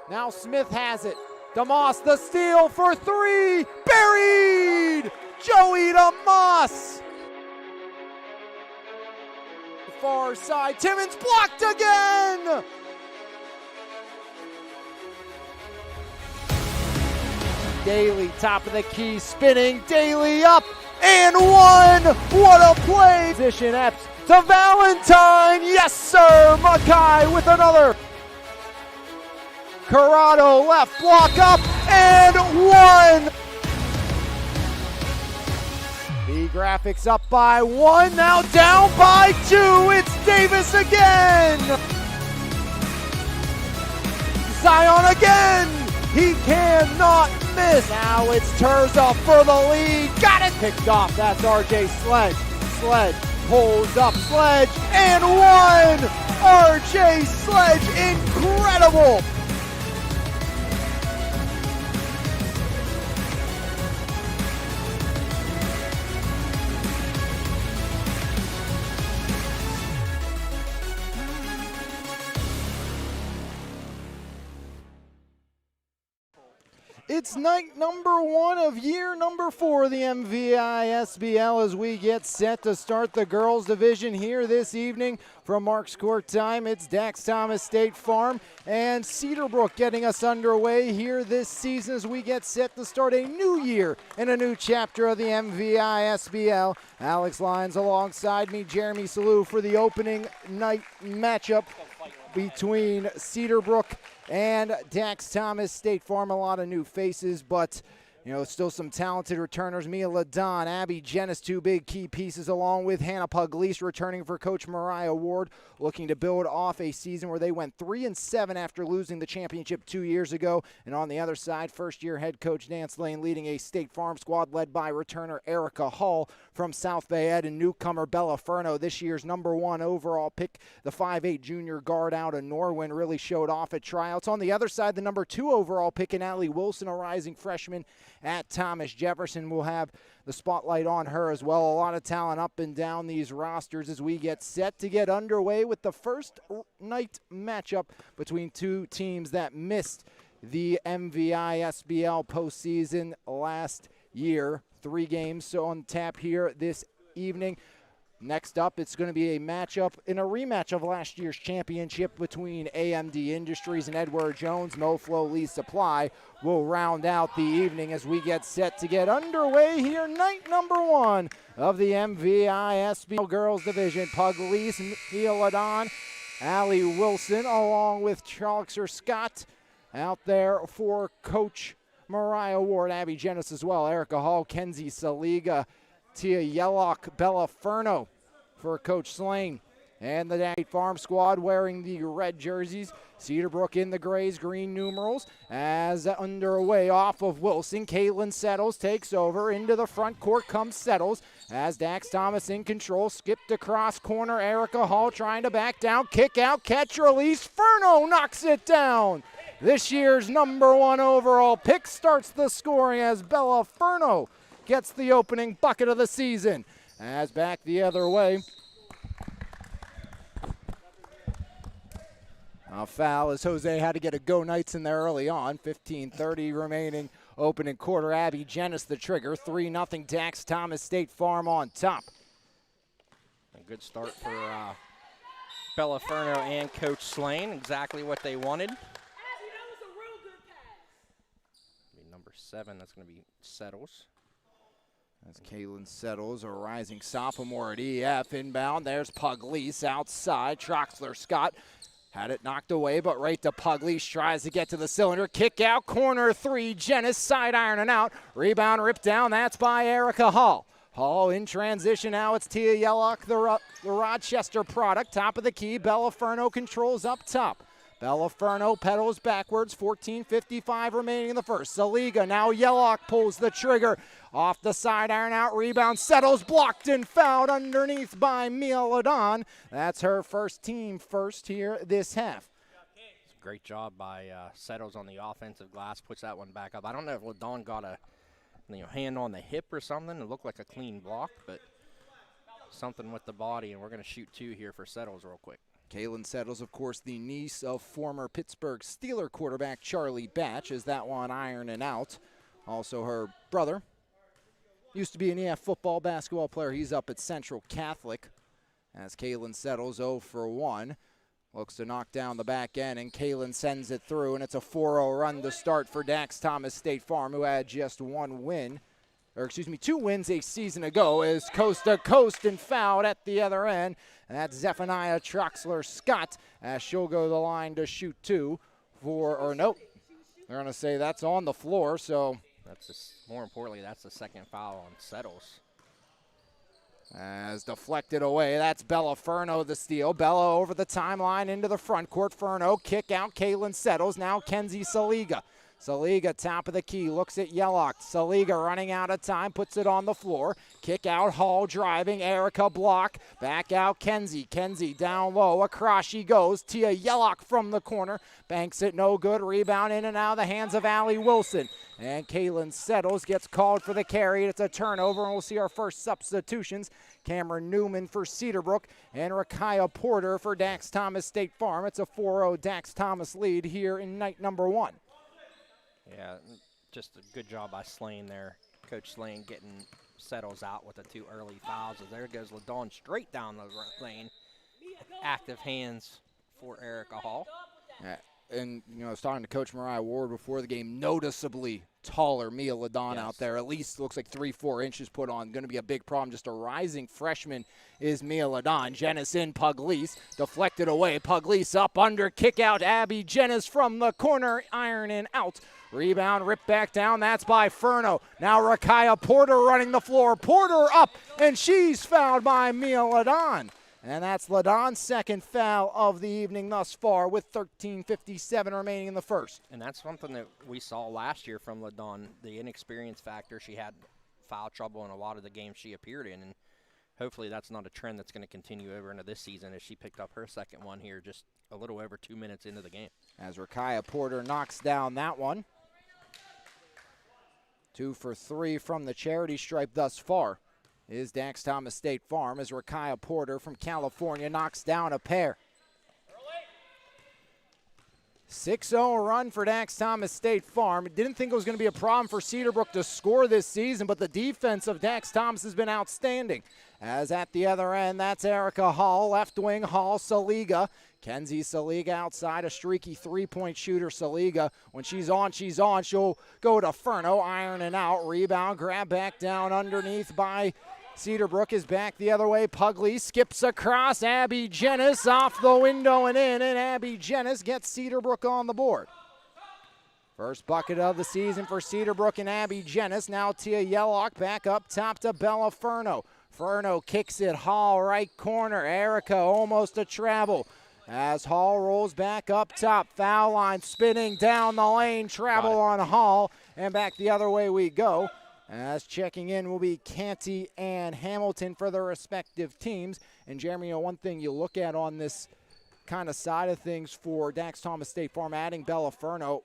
Now Smith has it. DeMoss, the steal for three. Buried! Joey DeMoss. Far side, Timmons blocked again! Daly, top of the key, spinning, Daly up and one! What a play! Position Epps to Valentine, yes sir! Mackay with another. Corrado left, block up and one! The Graphics up by one, now down by two. It's Davis again. Zion again. He cannot miss. Now it's Terza for the lead. Got it. Picked off. That's RJ Sledge. Sledge pulls up. Sledge and one. RJ Sledge, incredible. It's night number one of year number 4 of the MVISBL as we get set to start the girls division here this evening. From Marks Court time, it's Dax Thomas State Farm and Cedarbrook getting us underway here this season as we get set to start a new year and a new chapter of the MVISBL. Alex Lyons alongside me, Jeremy Salou for the opening night matchup between Cedarbrook and Dax Thomas State Farm. A lot of new faces, but still some talented returners. Mia Ladon, Abby Jenis, two big key pieces, along with Hannah Pugliese returning for Coach Mariah Ward, looking to build off a season where they went 3-7 after losing the championship 2 years ago. And on the other side, first-year head coach Nance Lane leading a State Farm squad led by returner Erica Hall from South Bay Ed and newcomer Bella Furno, this year's #1 overall pick. The 5'8" junior guard out of Norwin really showed off at tryouts. On the other side, the #2 overall pick in Allie Wilson, a rising freshman at Thomas Jefferson. Will have the spotlight on her as well. A lot of talent up and down these rosters as we get set to get underway with the first night matchup between two teams that missed the MVISBL postseason last year. 3 games on tap here this evening. Next up, it's going to be a matchup in a rematch of last year's championship between AMD Industries and Edward Jones. MoFlo Lee Supply will round out the evening as we get set to get underway here. Night number 1 of the MVISBL Girls Division. Pugliese, Mia Ladon, Allie Wilson, along with Charlexer Scott out there for Coach Mariah Ward. Abby Jenis as well. Erica Hall, Kenzie Saliga, Tia Yellock, Bella Furno for Coach Slane. And the State Farm squad wearing the red jerseys. Cedarbrook in the grays, green numerals. As underway off of Wilson, Caitlin Settles takes over. Into the front court comes Settles. As Dax Thomas in control, skipped across corner. Erica Hall trying to back down. Kick out, catch, release. Furno knocks it down. This year's #1 overall pick starts the scoring as Bella Furno gets the opening bucket of the season. As back the other way. A foul as Jose had to get a go Knights in there early on. 15:30 remaining opening quarter. Abby Jenis the trigger. 3-0 Dax Thomas State Farm on top. A good start for Bella Furno and Coach Slane. Exactly what they wanted. Number 7, that's going to be Settles. As Kaylin Settles, a rising sophomore at EF inbound. There's Pugliese outside. Troxler Scott had it knocked away, but right to Pugliese. Tries to get to the cylinder. Kick out, corner 3. Jenis side ironing out. Rebound ripped down. That's by Erica Hall. Hall in transition now. It's Tia Yellock, the Rochester product. Top of the key. Bella Furno controls up top. Bella Furno pedals backwards, 14:55 remaining in the first. Saliga, now Yellock pulls the trigger. Off the side, iron out, rebound, Settles, blocked and fouled underneath by Mia Ladon. That's her first team first here this half. It's a great job by Settles on the offensive glass, puts that one back up. I don't know if Ladon got a hand on the hip or something. It looked like a clean block, but something with the body, and we're going to shoot 2 here for Settles real quick. Kaylin Settles, of course, the niece of former Pittsburgh Steeler quarterback Charlie Batch, as that one ironing out. Also her brother used to be an EF football basketball player. He's up at Central Catholic as Kaylin Settles 0 for 1. Looks to knock down the back end, and Kaylin sends it through, and it's a 4-0 run to start for Dax Thomas State Farm, who had just 2 wins a season ago, is coast to coast and fouled at the other end. And that's Zephaniah Troxler-Scott, as she'll go to the line to shoot 2 nope. They're going to say that's on the floor, so. More importantly, that's the second foul on Settles. As deflected away, that's Bella Furno the steal. Bella over the timeline into the front court. Furno kick out. Kaylin Settles. Now Kenzie Saliga. Saliga top of the key, looks at Yellock. Saliga running out of time, puts it on the floor. Kick out, Hall driving. Erica block. Back out Kenzie. Kenzie down low. Across she goes. Tia Yellock from the corner. Banks it no good. Rebound in and out of the hands of Allie Wilson. And Kaylin Settles gets called for the carry. It's a turnover, and we'll see our first substitutions. Cameron Newman for Cedarbrook and Rakaya Porter for Dax Thomas State Farm. It's a 4-0 Dax Thomas lead here in night number 1. Yeah, just a good job by Slane there. Coach Slane getting Settles out with the 2 early fouls. As there goes LaDawn straight down the lane. Active hands for Erica Hall. Yeah. And, I was talking to Coach Mariah Ward before the game, noticeably taller Mia Ladon out there. At least looks like 3-4 inches put on. Going to be a big problem. Just a rising freshman is Mia Ladon. Jennison Pugliese deflected away. Pugliese up under, kick out. Abby Jennis from the corner, ironing out. Rebound, ripped back down. That's by Furno. Now Rakaya Porter running the floor. Porter up, and she's fouled by Mia Ladon. And that's Ladon's second foul of the evening thus far with 13:57 remaining in the first. And that's something that we saw last year from Ladon, the inexperience factor. She had foul trouble in a lot of the games she appeared in, and hopefully that's not a trend that's going to continue over into this season as she picked up her second one here just a little over 2 minutes into the game. As Rakaya Porter knocks down that one. 2 for 3 from the charity stripe thus far is Dax Thomas State Farm, as Rakaya Porter from California knocks down a pair. 6-0 run for Dax Thomas State Farm. Didn't think it was going to be a problem for Cedarbrook to score this season, but the defense of Dax Thomas has been outstanding. As at the other end, that's Erica Hall, left wing Hall, Saliga. Kenzie Saliga outside, a streaky three-point shooter. Saliga, when she's on, she'll go to Furno, ironing out. Rebound, grab back down underneath by Cedarbrook, is back the other way. Pugliese skips across. Abby Jennis off the window and in, and Abby Jennis gets Cedarbrook on the board. First bucket of the season for Cedarbrook and Abby Jennis. Now Tia Yellock back up top to Bella Furno. Furno kicks it, Hall right corner. Erica almost a travel. As Hall rolls back up top, foul line, spinning down the lane, travel on Hall, and back the other way we go. As checking in will be Canty and Hamilton for their respective teams. And Jeremy, one thing you look at on this kind of side of things for Dax Thomas State Farm, adding Bella Furno,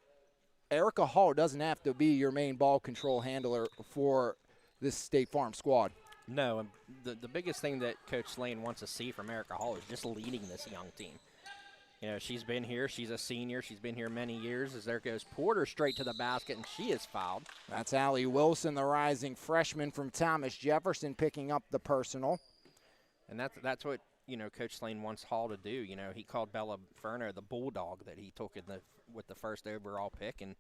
Erica Hall doesn't have to be your main ball control handler for this State Farm squad. No, and the biggest thing that Coach Slane wants to see from Erica Hall is just leading this young team. She's been here. She's a senior. She's been here many years. As there goes Porter straight to the basket, and she is fouled. That's Allie Wilson, the rising freshman from Thomas Jefferson, picking up the personal. And that's what, Coach Slane wants Hall to do. He called Bella Furno the bulldog that he took with the first overall pick, and,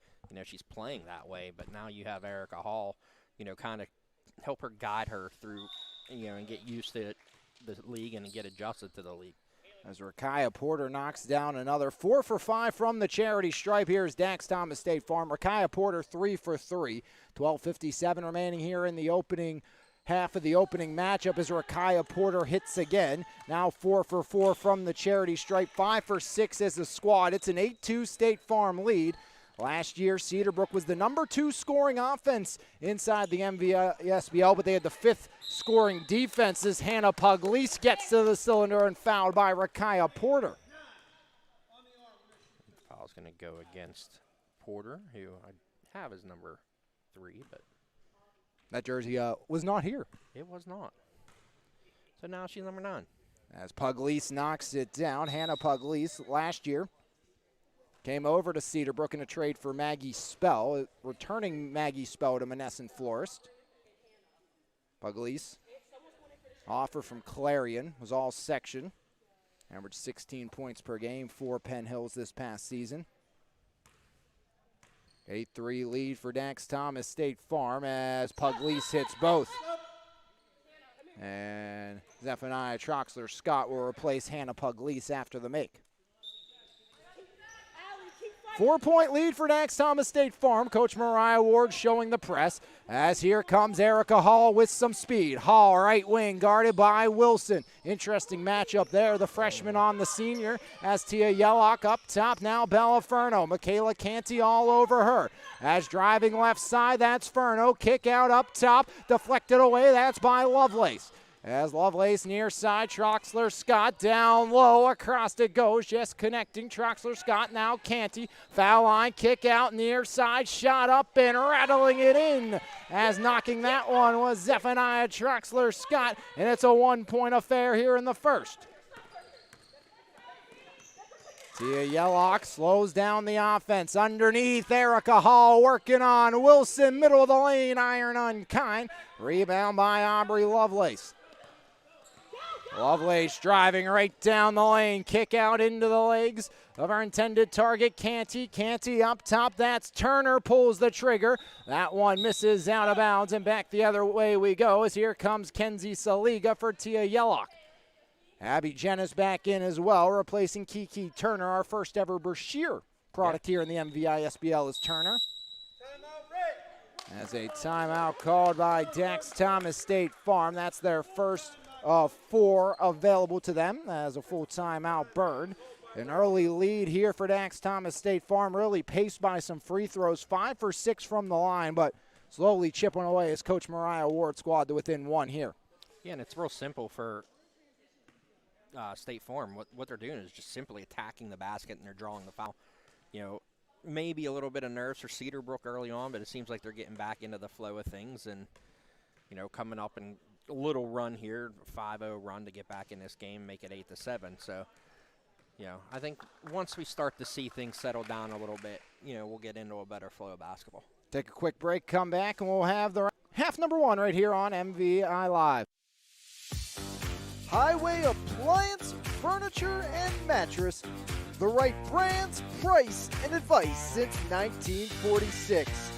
she's playing that way. But now you have Erica Hall, kind of help her guide her through, and get used to the league and get adjusted to the league. As Rakaya Porter knocks down another 4 for 5 from the charity stripe. Here's Dax Thomas State Farm. Rakaya Porter 3 for 3. 12:57 remaining here in the opening half of the opening matchup as Rakaya Porter hits again. Now 4 for 4 from the charity stripe. 5 for 6 as a squad. It's an 8-2 State Farm lead. Last year, Cedarbrook was the number 2 scoring offense inside the MVISBL, but they had the 5th scoring defense as Hannah Pugliese gets to the cylinder and fouled by Rakaya Porter. Foul's going to go against Porter, who I have as number 3, but that jersey was not here. It was not. So now she's number 9. As Pugliese knocks it down. Hannah Pugliese last year came over to Cedarbrook in a trade for Maggie Spell, returning Maggie Spell to Monessen Florist. Pugliese, offer from Clarion, was all section. Averaged 16 points per game for Penn Hills this past season. 8-3 lead for Dax Thomas State Farm as Pugliese hits both. And Zephaniah Troxler-Scott will replace Hannah Pugliese after the make. 4-point lead for Dax Thomas State Farm. Coach Mariah Ward showing the press as here comes Erica Hall with some speed. Hall, right wing, guarded by Wilson. Interesting matchup there, the freshman on the senior as Tia Yellock up top now Bella Furno. Michaela Canty all over her. As driving left side, that's Furno. Kick out up top, deflected away, that's by Lovelace. As Lovelace near side, Troxler-Scott down low, across it goes, just connecting Troxler-Scott, now Canty, foul line, kick out near side, shot up and rattling it in, as knocking that one was Zephaniah Troxler-Scott, and it's a 1-point affair here in the first. Tia Yellock slows down the offense. Underneath, Erica Hall working on Wilson, middle of the lane, iron unkind. Rebound by Aubrey Lovelace. Lovelace driving right down the lane. Kick out into the legs of our intended target, Canty. Canty up top. That's Turner, pulls the trigger. That one misses out of bounds, and back the other way we go as here comes Kenzie Saliga for Tia Yellock. Abby Jennis back in as well, replacing Kiki Turner. Our first ever Brashear product here in the MVISBL is Turner. As a timeout called by Dax Thomas State Farm. That's their first of 4 available to them as a full timeout burned. An early lead here for Dax Thomas State Farm, really paced by some free throws. 5 for 6 from the line, but slowly chipping away as Coach Mariah Ward squad to within 1 here. Yeah, and it's real simple for State Farm. What they're doing is just simply attacking the basket, and they're drawing the foul. You know, maybe a little bit of nerves for Cedarbrook early on, but it seems like they're getting back into the flow of things and, you know, coming up and a little run here, 5-0 run to get back in this game, make it 8-7. So, you know, I think once we start to see things settle down a little bit, you know, we'll get into a better flow of basketball. Take a quick break, come back, and we'll have the half number 1 right here on MVI Live. Highway Appliance, Furniture, and Mattress. The right brands, price, and advice since 1946.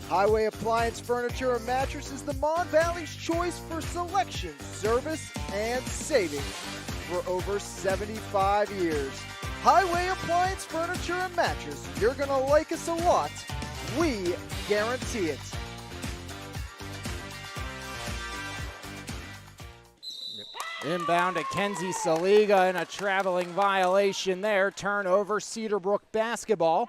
Highway Appliance, Furniture, and Mattress is the Mon Valley's choice for selection, service, and savings for over 75 years. Highway Appliance, Furniture, and Mattress. You're going to like us a lot. We guarantee it. Inbound to Kenzie Saliga and a traveling violation there. Turnover, Cedarbrook basketball.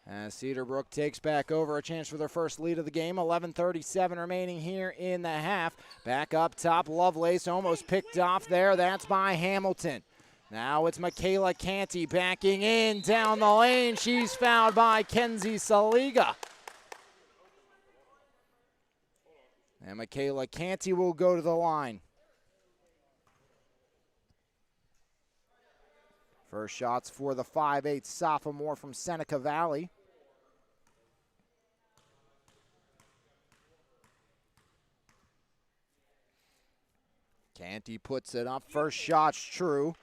As Cedarbrook takes back over, a chance for their first lead of the game. 11:37 remaining here in the half. Back up top, Lovelace almost picked off there. That's by Hamilton. Now it's Michaela Canty backing in down the lane. She's fouled by Kenzie Saliga. And Michaela Canty will go to the line. First shots for the 5'8" sophomore from Seneca Valley. Canty puts it up. First shot's true.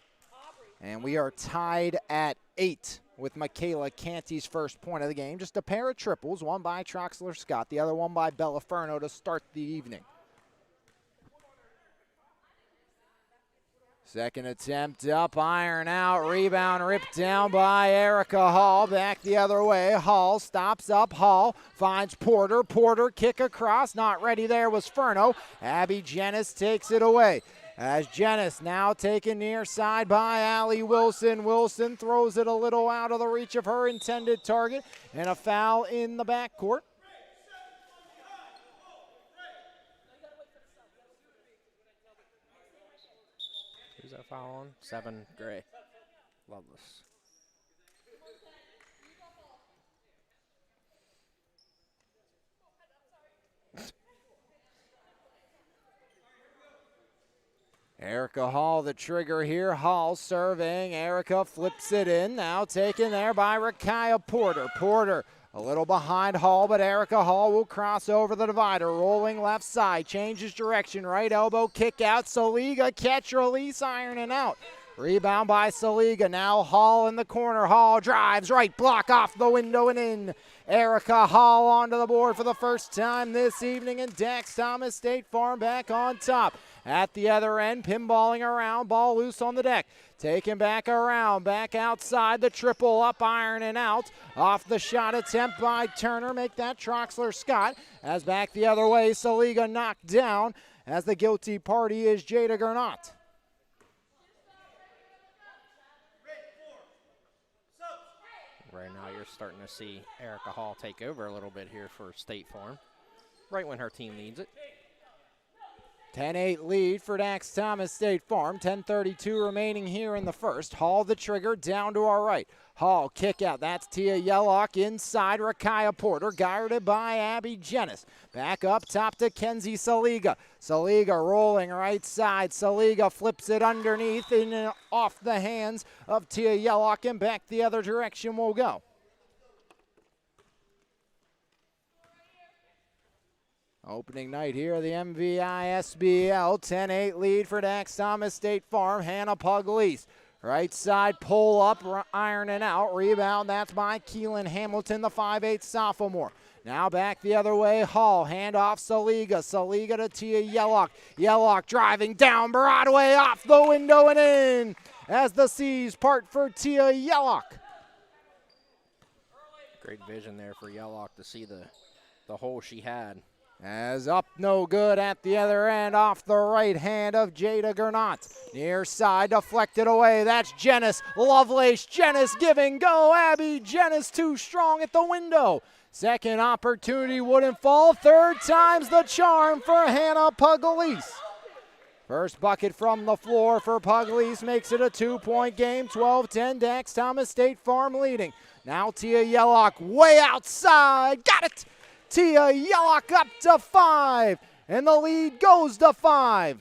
And we are tied at 8 with Michaela Canty's first point of the game. Just a pair of triples, one by Troxler-Scott, the other one by Bella Furno to start the evening. Second attempt up, iron out, rebound ripped down by Erica Hall. Back the other way, Hall stops up, Hall finds Porter. Porter kick across, not ready there was Furno. Abby Jennis takes it away. As Jennis now taken near side by Allie Wilson. Wilson throws it a little out of the reach of her intended target, and a foul in the backcourt. Who's that foul on? 7, Gray. Loveless. Erica Hall, the trigger here. Hall serving. Erica flips it in. Now taken there by Rakaya Porter. Porter a little behind Hall, but Erica Hall will cross over the divider. Rolling left side. Changes direction. Right elbow kick out. Saliga catch release. Ironing out. Rebound by Saliga. Now Hall in the corner. Hall drives right block off the window and in. Erica Hall onto the board for the first time this evening, and Dax Thomas State Farm back on top. At the other end, pinballing around, ball loose on the deck. Taken back around, back outside, the triple up, iron and out. Off the shot attempt by Turner, make that Troxler Scott. As back the other way, Saliga knocked down, as the guilty party is Jada Gernot. Right now you're starting to see Erica Hall take over a little bit here for State Farm, right when her team needs it. 10-8 lead for Dax Thomas State Farm. 10:32 remaining here in the first. Hall the trigger down to our right. Hall kick out. That's Tia Yellock inside. Rakaya Porter guarded by Abby Jennis. Back up top to Kenzie Saliga. Saliga rolling right side. Saliga flips it underneath and off the hands of Tia Yellock, and back the other direction will go. Opening night here, the MVISBL, 10-8 lead for Dax Thomas State Farm. Hannah Pugliese, right side pull up, ironing out, rebound, that's by Keelan Hamilton, the 5'8 sophomore. Now back the other way, Hall, handoff Saliga, Saliga to Tia Yellock. Yellock driving down Broadway, off the window and in, as the seas part for Tia Yellock. Great vision there for Yellock to see the hole she had. As up no good at the other end, off the right hand of Jada Gernot. Near side deflected away, that's Jennis. Lovelace, Jennis giving go. Abby Jennis too strong at the window. Second opportunity wouldn't fall. Third time's the charm for Hannah Pugliese. First bucket from the floor for Pugliese makes it a 2-point game. 12-10, Dax Thomas State Farm leading. Now Tia Yellock way outside, got it! Tia Yellock up to 5, and the lead goes to 5.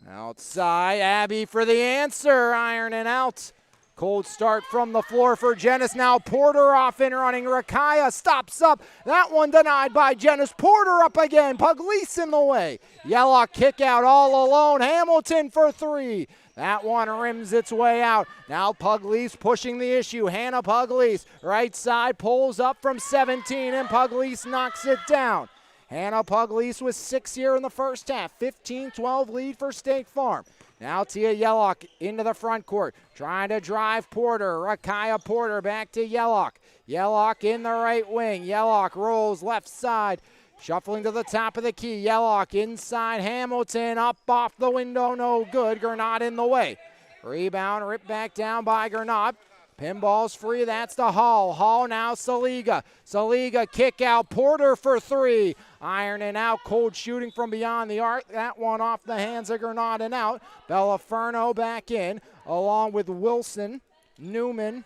Outside, Abby for the answer, ironing out. Cold start from the floor for Jennis. Now Porter off and running. Rakaya stops up. That one denied by Jennis. Porter up again. Pugliese in the way. Yellock kick out all alone. Hamilton for 3. That one rims its way out. Now Pugliese pushing the issue. Hannah Pugliese, right side, pulls up from 17, and Pugliese knocks it down. Hannah Pugliese with 6 here in the first half. 15-12 lead for State Farm. Now Tia Yellock into the front court, trying to drive Porter. Rakaya Porter back to Yellock. Yellock in the right wing. Yellock rolls left side. Shuffling to the top of the key, Yellock inside Hamilton, up off the window, no good. Gernot in the way. Rebound ripped back down by Gernot. Pinball's free, that's to Hall. Hall now Saliga. Saliga kick out, Porter for 3. Ironing out, cold shooting from beyond the arc. That one off the hands of Gernot and out. Bellaferno back in, along with Wilson, Newman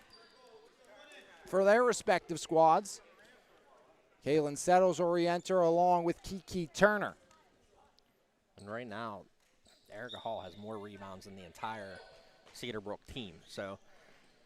for their respective squads. Kaylin Settles will re-enter along with Kiki Turner. And right now, Erica Hall has more rebounds than the entire Cedarbrook team. So,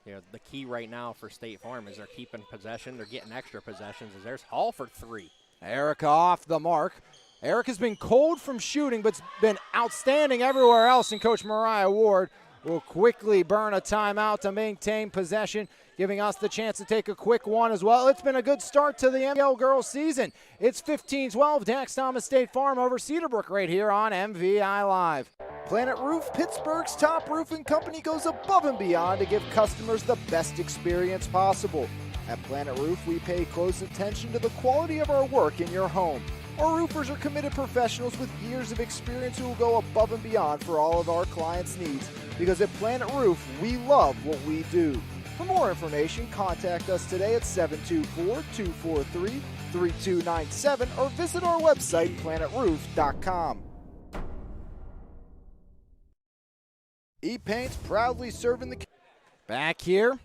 you know, the key right now for State Farm is they're keeping possession. They're getting extra possessions. As there's Hall for 3. Erica off the mark. Erica's been cold from shooting, but's been outstanding everywhere else, and Coach Mariah Ward will quickly burn a timeout to maintain possession, giving us the chance to take a quick one as well. It's been a good start to the MVL girls season. It's 15-12, Dax Thomas State Farm over Cedarbrook right here on MVI Live. Planet Roof, Pittsburgh's top roofing company, goes above and beyond to give customers the best experience possible. At Planet Roof, we pay close attention to the quality of our work in your home. Our roofers are committed professionals with years of experience who will go above and beyond for all of our clients' needs, because at Planet Roof, we love what we do. For more information, contact us today at 724-243-3297 or visit our website, planetroof.com. E-Paint's proudly serving the... Back here,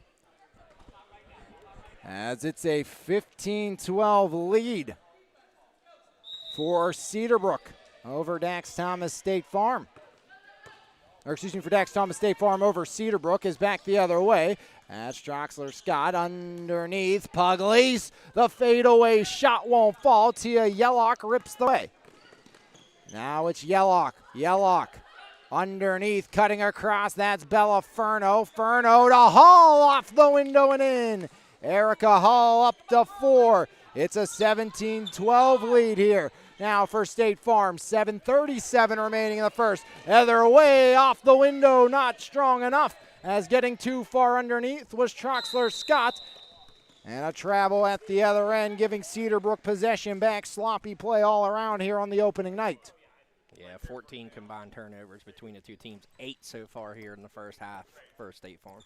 as it's a 15-12 lead for Cedarbrook over Dax Thomas State Farm. Or excuse me, for Dax Thomas State Farm over Cedarbrook is back the other way. As Troxler Scott underneath. Pugliese, the fadeaway shot won't fall. Tia Yellock rips the way. Now it's Yellock. Yellock underneath, cutting across. That's Bella Furno. Furno to Hall, off the window and in. Erica Hall up to 4. It's a 17-12 lead here. Now for State Farm, 7:37 remaining in the first. Other way off the window, not strong enough, as getting too far underneath was Troxler Scott. And a travel at the other end, giving Cedarbrook possession back. Sloppy play all around here on the opening night. Yeah, 14 combined turnovers between the two teams, 8 so far here in the first half for State Farm.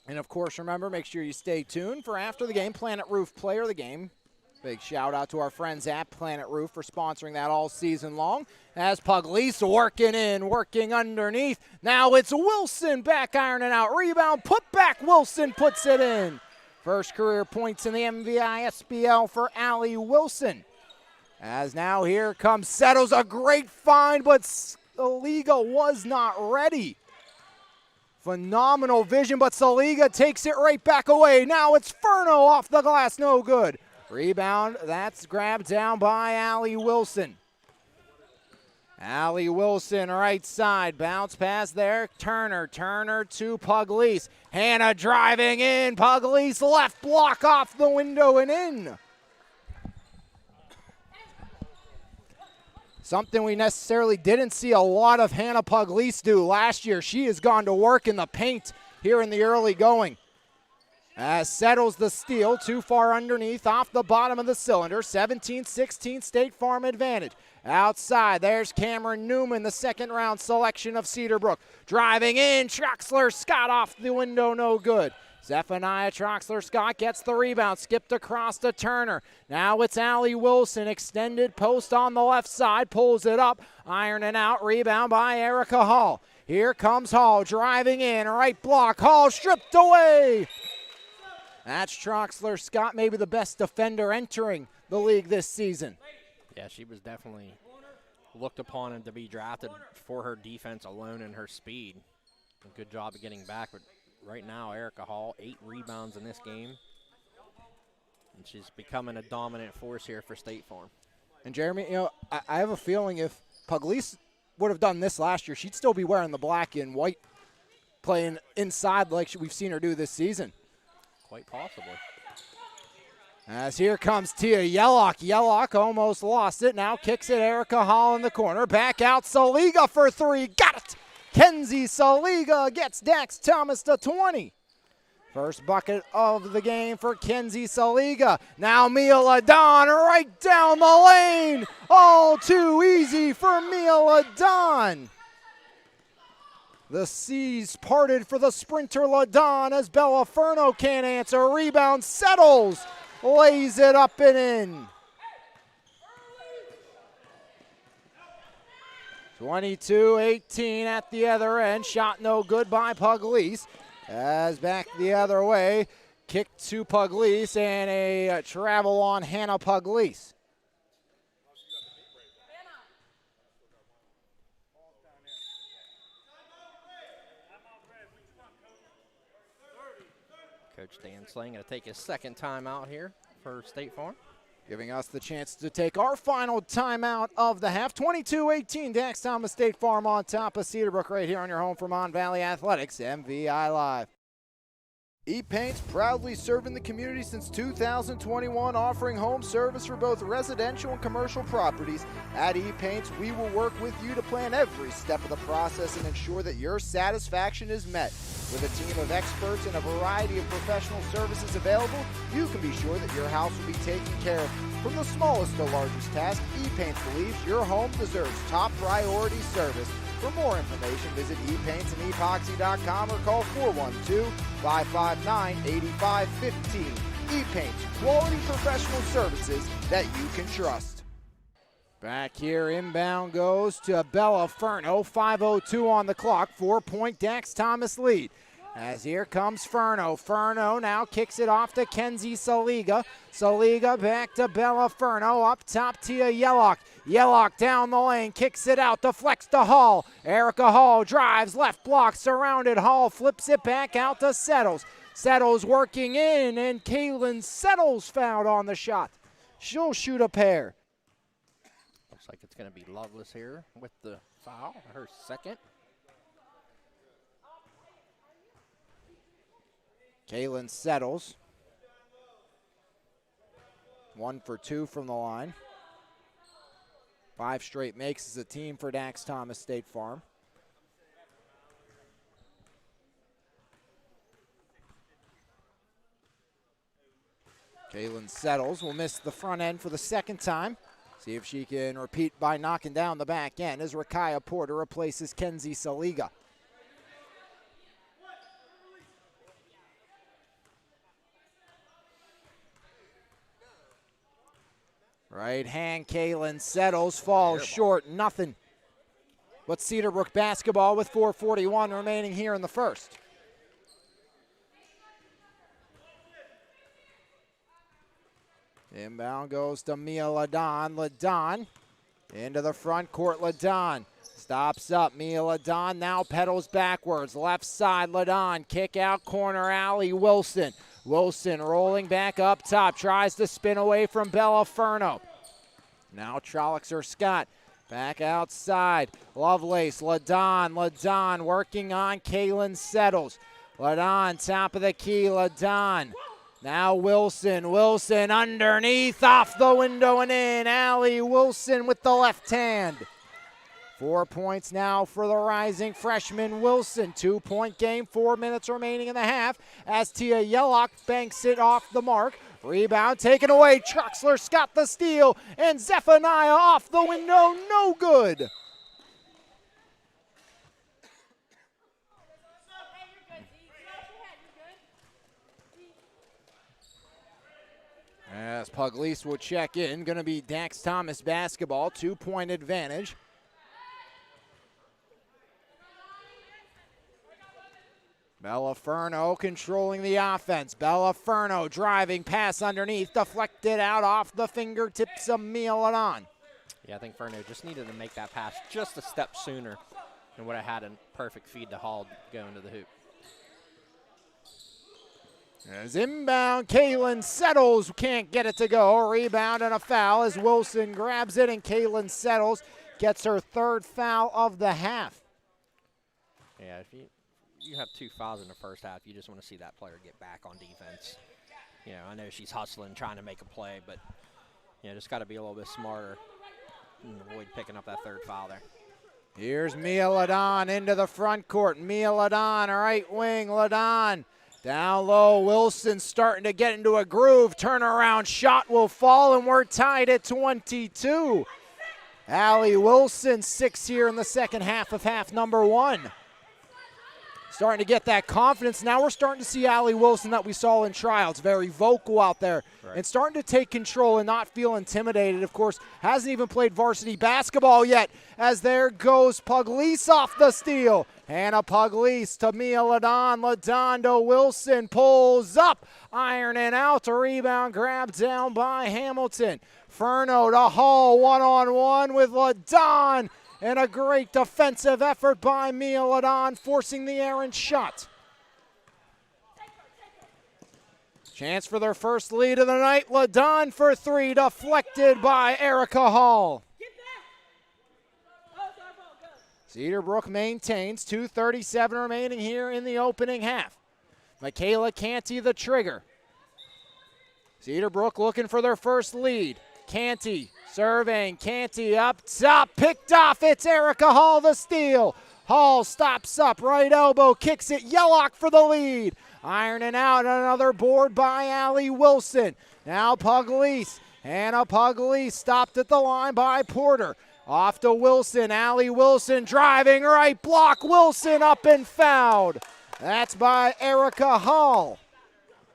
And of course, remember, make sure you stay tuned for after the game, Planet Roof Player of the Game. Big shout out to our friends at Planet Roof for sponsoring that all season long. As Pugliese working in, working underneath. Now it's Wilson back ironing out. Rebound, put back. Wilson puts it in. First career points in the MVISBL for Allie Wilson. As now here comes Settles, a great find, but Saliga was not ready. Phenomenal vision, but Saliga takes it right back away. Now it's Furno off the glass, no good. Rebound, that's grabbed down by Allie Wilson. Allie Wilson, right side, bounce pass there. Turner to Pugliese. Hannah driving in, Pugliese left block off the window and in. Something we necessarily didn't see a lot of Hannah Pugliese do last year. She has gone to work in the paint here in the early going. As settles the steal, too far underneath, off the bottom of the cylinder. 17-16 State Farm advantage. Outside, there's Cameron Newman, the second round selection of Cedarbrook. Driving in, Troxler Scott off the window, no good. Zephaniah Troxler Scott gets the rebound, skipped across to Turner. Now it's Allie Wilson, extended post on the left side, pulls it up, ironing out, rebound by Erica Hall. Here comes Hall, driving in, right block, Hall stripped away. That's Troxler Scott, maybe the best defender entering the league this season. Yeah, she was definitely looked upon and to be drafted for her defense alone and her speed. A good job of getting back, but right now Erica Hall, 8 rebounds in this game. And she's becoming a dominant force here for State Farm. And Jeremy, you know, I have a feeling if Pugliese would have done this last year, she'd still be wearing the black and white, playing inside like we've seen her do this season. Quite possibly. As here comes Tia Yellock. Yellock almost lost it. Now kicks it Erica Hall in the corner. Back out Saliga for 3. Got it! Kenzie Saliga gets Dax Thomas to 20. First bucket of the game for Kenzie Saliga. Now Mia Ladon right down the lane. All too easy for Mia Ladon. The seas parted for the sprinter Ladon as Bella Furno can't answer. Rebound settles. Lays it up and in. 22-18 at the other end. Shot no good by Pugliese. As back the other way. Kick to Pugliese and a travel on Hannah Pugliese. Coach Dan Slang going to take his second timeout here for State Farm. Giving us the chance to take our final timeout of the half. 22-18, Dax Thomas State Farm on top of Cedarbrook right here on your home for Mon Valley Athletics, MVI Live. E-Paint's proudly serving the community since 2021, offering home service for both residential and commercial properties. At E-Paints, we will work with you to plan every step of the process and ensure that your satisfaction is met. With a team of experts and a variety of professional services available, you can be sure that your house will be taken care of. From the smallest to largest task, E-Paints believes your home deserves top priority service. For more information, visit epaintsанdepoxy.com or call 412-559-8515. E-Paints, quality professional services that you can trust. Back here, inbound goes to Bella Furno. 5:02 on the clock, 4-point Dax Thomas lead. As here comes Furno. Furno now kicks it off to Kenzie Saliga. Saliga back to Bella Furno. Up top, Tia Yellock. Yellock down the lane, kicks it out, deflects to Hall. Erica Hall drives, left block, surrounded. Hall flips it back out to Settles. Settles working in, and Kaylin Settles fouled on the shot. She'll shoot a pair. Looks like it's going to be Loveless here with the foul, her second. Kaylin Settles. 1 for 2 from the line. 5 straight makes as a team for Dax Thomas State Farm. Kaylin Settles will miss the front end for the second time. See if she can repeat by knocking down the back end as Rakaya Porter replaces Kenzie Saliga. Right hand, Kaylin Settles falls short, nothing. But Cedarbrook basketball with 4:41 remaining here in the first. Inbound goes to Mia Ladon. Ladon into the front court. Ladon stops up. Mia Ladon now pedals backwards. Left side, Ladon. Kick out corner alley, Wilson. Wilson rolling back up top. Tries to spin away from Bella Furno. Now Trolloxer Scott back outside. Lovelace, Ladon. Ladon working on Kaylin Settles. Ladon top of the key. Ladon. Now Wilson. Wilson underneath, off the window and in. Allie Wilson with the left hand. 4 points now for the rising freshman Wilson. 2-point game, 4 minutes remaining in the half as Tia Yellock banks it off the mark. Rebound taken away. Troxler Scott the steal, and Zephaniah off the window, no good. As Pugliese will check in, going to be Dax Thomas basketball, 2-point advantage. Bella Furno controlling the offense. Bella Furno driving, pass underneath, deflected out off the fingertips of Mia Ladon. Yeah, I think Furno just needed to make that pass just a step sooner and would have had a perfect feed to Hall going to the hoop. As inbound, Kaylin Settles can't get it to go. Rebound and a foul as Wilson grabs it, and Kaylin Settles gets her 3rd foul of the half. Yeah, if you have 2 fouls in the first half, you just want to see that player get back on defense. You know, I know she's hustling, trying to make a play, but, you know, just got to be a little bit smarter and avoid picking up that 3rd foul there. Here's Mia Ladon into the front court. Mia Ladon, right wing, Ladon. Down low, Wilson starting to get into a groove. Turnaround shot will fall, and we're tied at 22. Allie Wilson, 6 here in the second half of half number 1. Starting to get that confidence. Now we're starting to see Allie Wilson that we saw in trials. Very vocal out there, right, and starting to take control and not feel intimidated. Of course, hasn't even played varsity basketball yet, as there goes Pugliese off the steal. Hannah Pugliese to Mia Ladon. Ladon to Wilson, pulls up, ironing out. A rebound grabbed down by Hamilton. Furno to Hall, one-on-one with Ladon. And a great defensive effort by Mia Ladon, forcing the errant shot. Chance for their first lead of the night. Ladon for 3, deflected by Erica Hall. Cedarbrook maintains, 2:37 remaining here in the opening half. Michaela Canty the trigger. Cedarbrook looking for their first lead. Canty serving, Canty up top, picked off, it's Erica Hall the steal. Hall stops up, right elbow, kicks it, Yellock for the lead. Ironing out, another board by Allie Wilson. Now Pugliese, Hannah Pugliese stopped at the line by Porter. Off to Wilson, Allie Wilson driving, right block, Wilson up and fouled. That's by Erica Hall.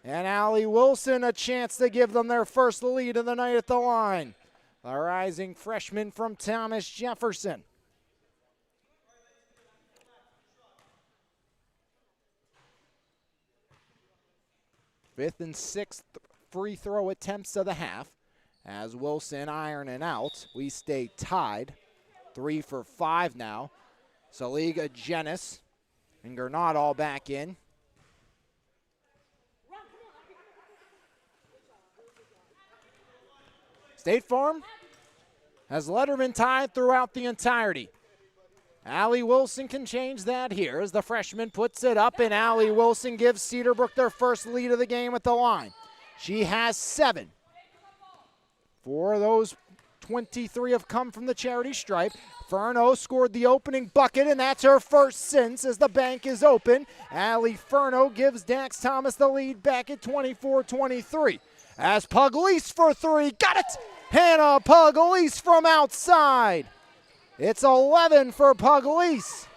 And Allie Wilson a chance to give them their first lead of the night at the line. The rising freshman from Thomas Jefferson. Fifth and sixth free throw attempts of the half. As Wilson ironing out, we stay tied. 3 for 5 now. Saliga, Jenis, and Gernot all back in. State Farm has Letterman tied throughout the entirety. Allie Wilson can change that here as the freshman puts it up, and Allie Wilson gives Cedarbrook their first lead of the game at the line. She has 7. 4 of those 23 have come from the charity stripe. Furno scored the opening bucket, and that's her first since as the bank is open. Allie Furno gives Dax Thomas the lead back at 24-23. As Puglise for 3, got it! Hannah Puglise from outside. It's 11 for Puglise.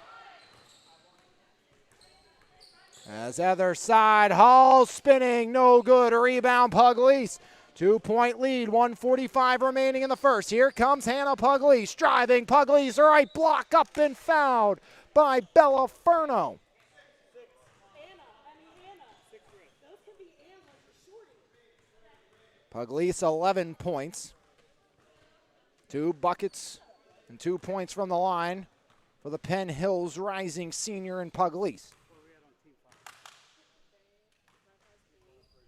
As other side, Hall spinning, no good. Rebound Puglise. 2-point lead, 1:45 remaining in the first. Here comes Hannah Puglise, driving. Puglise, right block up and fouled by Bella Furno. Puglise 11 points. 2 buckets and 2 points from the line for the Penn Hills rising senior in Puglise.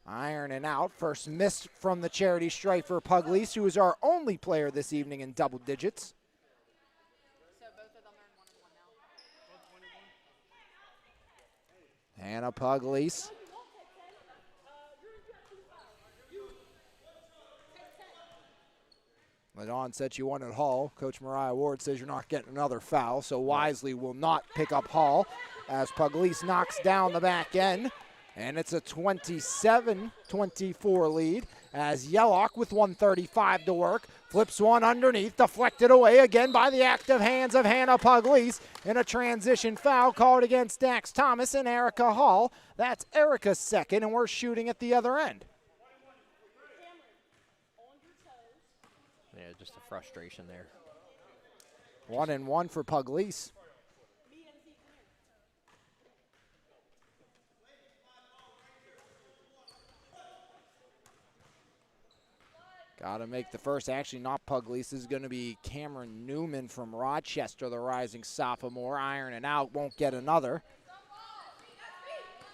Ironing out, first miss from the charity stripe for Puglise, who is our only player this evening in double digits. So both of them are in 1-1 now. Hannah Puglise. Ladon said she wanted Hall. Coach Mariah Ward says you're not getting another foul, so Wisely will not pick up Hall as Puglise knocks down the back end. And it's a 27-24 lead as Yellock with 1:35 to work. Flips one underneath, deflected away again by the active hands of Hannah Puglise. In a transition foul called against Dax Thomas and Erica Hall. That's Erica's second, and we're shooting at the other end. Yeah, just a frustration there. 1-1 for Puglise. Got to make the first. Actually, not Puglise. This is going to be Cameron Newman from Rochester, the rising sophomore. Ironing out, won't get another.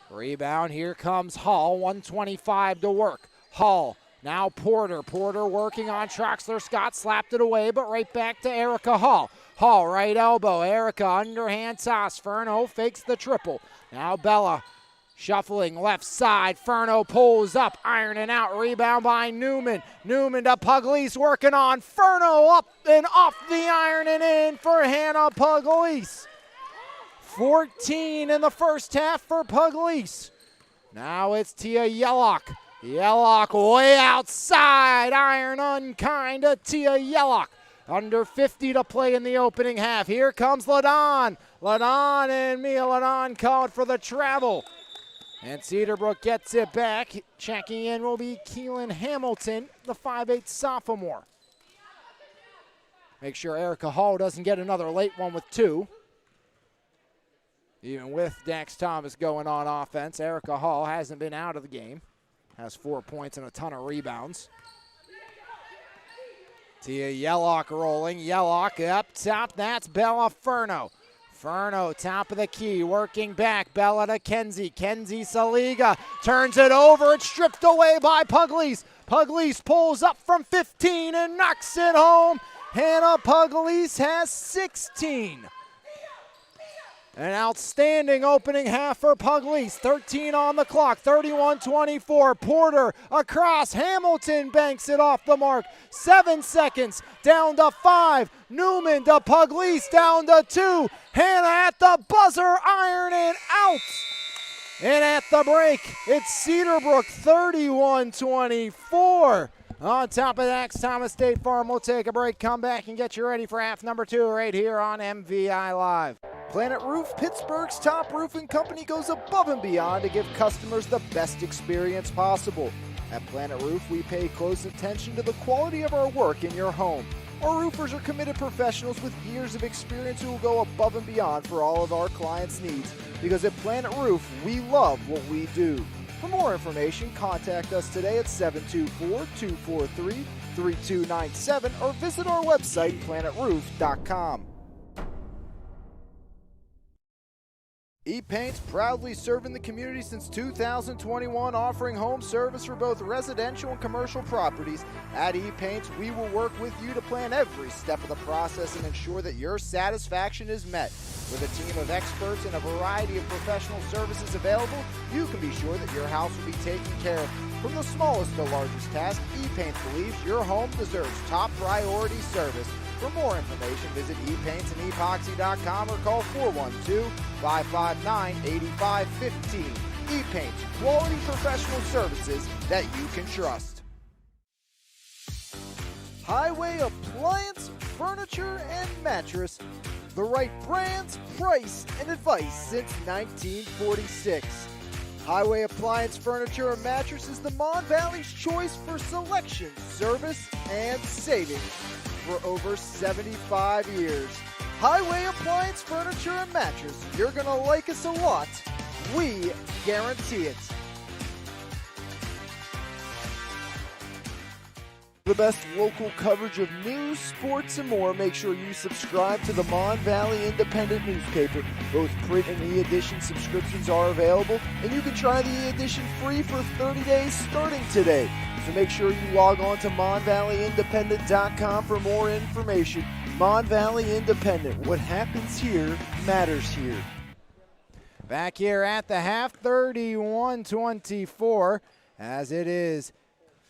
Rebound, here comes Hall. 1:25 to work. Hall, now Porter. Porter working on Troxler. Scott slapped it away, but right back to Erica Hall. Hall, right elbow. Erica, underhand toss. Furno fakes the triple. Now Bella. Shuffling left side, Furno pulls up, ironing out, rebound by Newman. Newman to Puglise, working on Furno, up and off the iron and in for Hannah Puglise. 14 in the first half for Puglise. Now it's Tia Yellock. Yellock way outside, iron unkind to Tia Yellock. Under 50 to play in the opening half. Here comes Ladon. Ladon and Mia Ladon called for the travel. And Cedarbrook gets it back. Checking in will be Keelan Hamilton, the 5'8 sophomore. Make sure Erica Hall doesn't get another late one with 2. Even with Dax Thomas going on offense, Erica Hall hasn't been out of the game. Has 4 points and a ton of rebounds. Tia Yellock rolling. Yellock up top. That's Bella Furno. Furno, top of the key, working back. Bella to Kenzie. Kenzie Saliga turns it over. It's stripped away by Puglise. Puglise pulls up from 15 and knocks it home. Hannah Puglise has 16. An outstanding opening half for Puglise. 13 on the clock, 31-24. Porter across. Hamilton banks it off the mark. 7 seconds, down to 5. Newman to Puglise, down to 2. Hannah at the buzzer, ironing out. And at the break, it's Cedarbrook 31-24. On top of Dax Thomas State Farm, we'll take a break, come back, and get you ready for half number 2 right here on MVI Live. Planet Roof, Pittsburgh's top roofing company, goes above and beyond to give customers the best experience possible. At Planet Roof, we pay close attention to the quality of our work in your home. Our roofers are committed professionals with years of experience who will go above and beyond for all of our clients' needs. Because at Planet Roof, we love what we do. For more information, contact us today at 724-243-3297 or visit our website, planetroof.com. E-Paint's proudly serving the community since 2021, offering home service for both residential and commercial properties. At E-Paints, we will work with you to plan every step of the process and ensure that your satisfaction is met. With a team of experts and a variety of professional services available, you can be sure that your house will be taken care of. From the smallest to largest task, E-Paints believes your home deserves top priority service. For more information, visit epaintssandepoxy.com or call 412-559-8515. E-Paints, quality professional services that you can trust. Highway Appliance, Furniture, and Mattress. The right brands, price, and advice since 1946. Highway Appliance, Furniture, and Mattress is the Mon Valley's choice for selection, service, and savings for over 75 years. Highway Appliance, Furniture, and Mattress. You're going to like us a lot. We guarantee it. The best local coverage of news, sports, and more. Make sure you subscribe to the Mon Valley Independent newspaper. Both print and e-edition subscriptions are available, and you can try the e-edition free for 30 days starting today. So make sure you log on to MonValleyIndependent.com for more information. Mon Valley Independent. What happens here matters here. Back here at the half, 31-24, as it is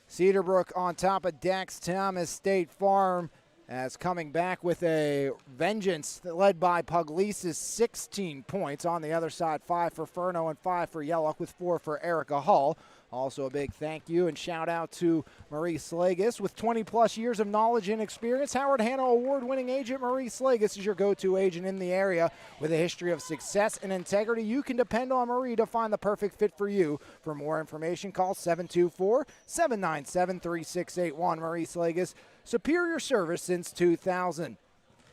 Cedarbrook on top of Dax Thomas State Farm, as coming back with a vengeance led by Pugliesis, 16 points. On the other side, 5 for Furno and 5 for Yellock with 4 for Erica Hall. Also a big thank you and shout out to Marie Slagis. With 20-plus years of knowledge and experience, Howard Hanna award-winning agent Marie Slagis is your go-to agent in the area. With a history of success and integrity, you can depend on Marie to find the perfect fit for you. For more information, call 724-797-3681. Marie Slagis, superior service since 2000.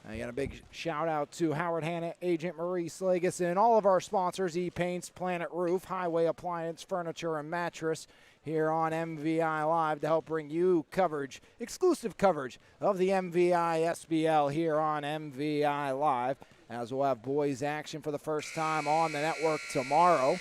Again, a big shout out to Howard Hanna, agent Marie Slagis, and all of our sponsors, E-Paints, Planet Roof, Highway Appliance, Furniture, and Mattress, here on MVI Live to help bring you coverage, exclusive coverage of the MVISBL here on MVI Live, as we'll have boys action for the first time on the network tomorrow.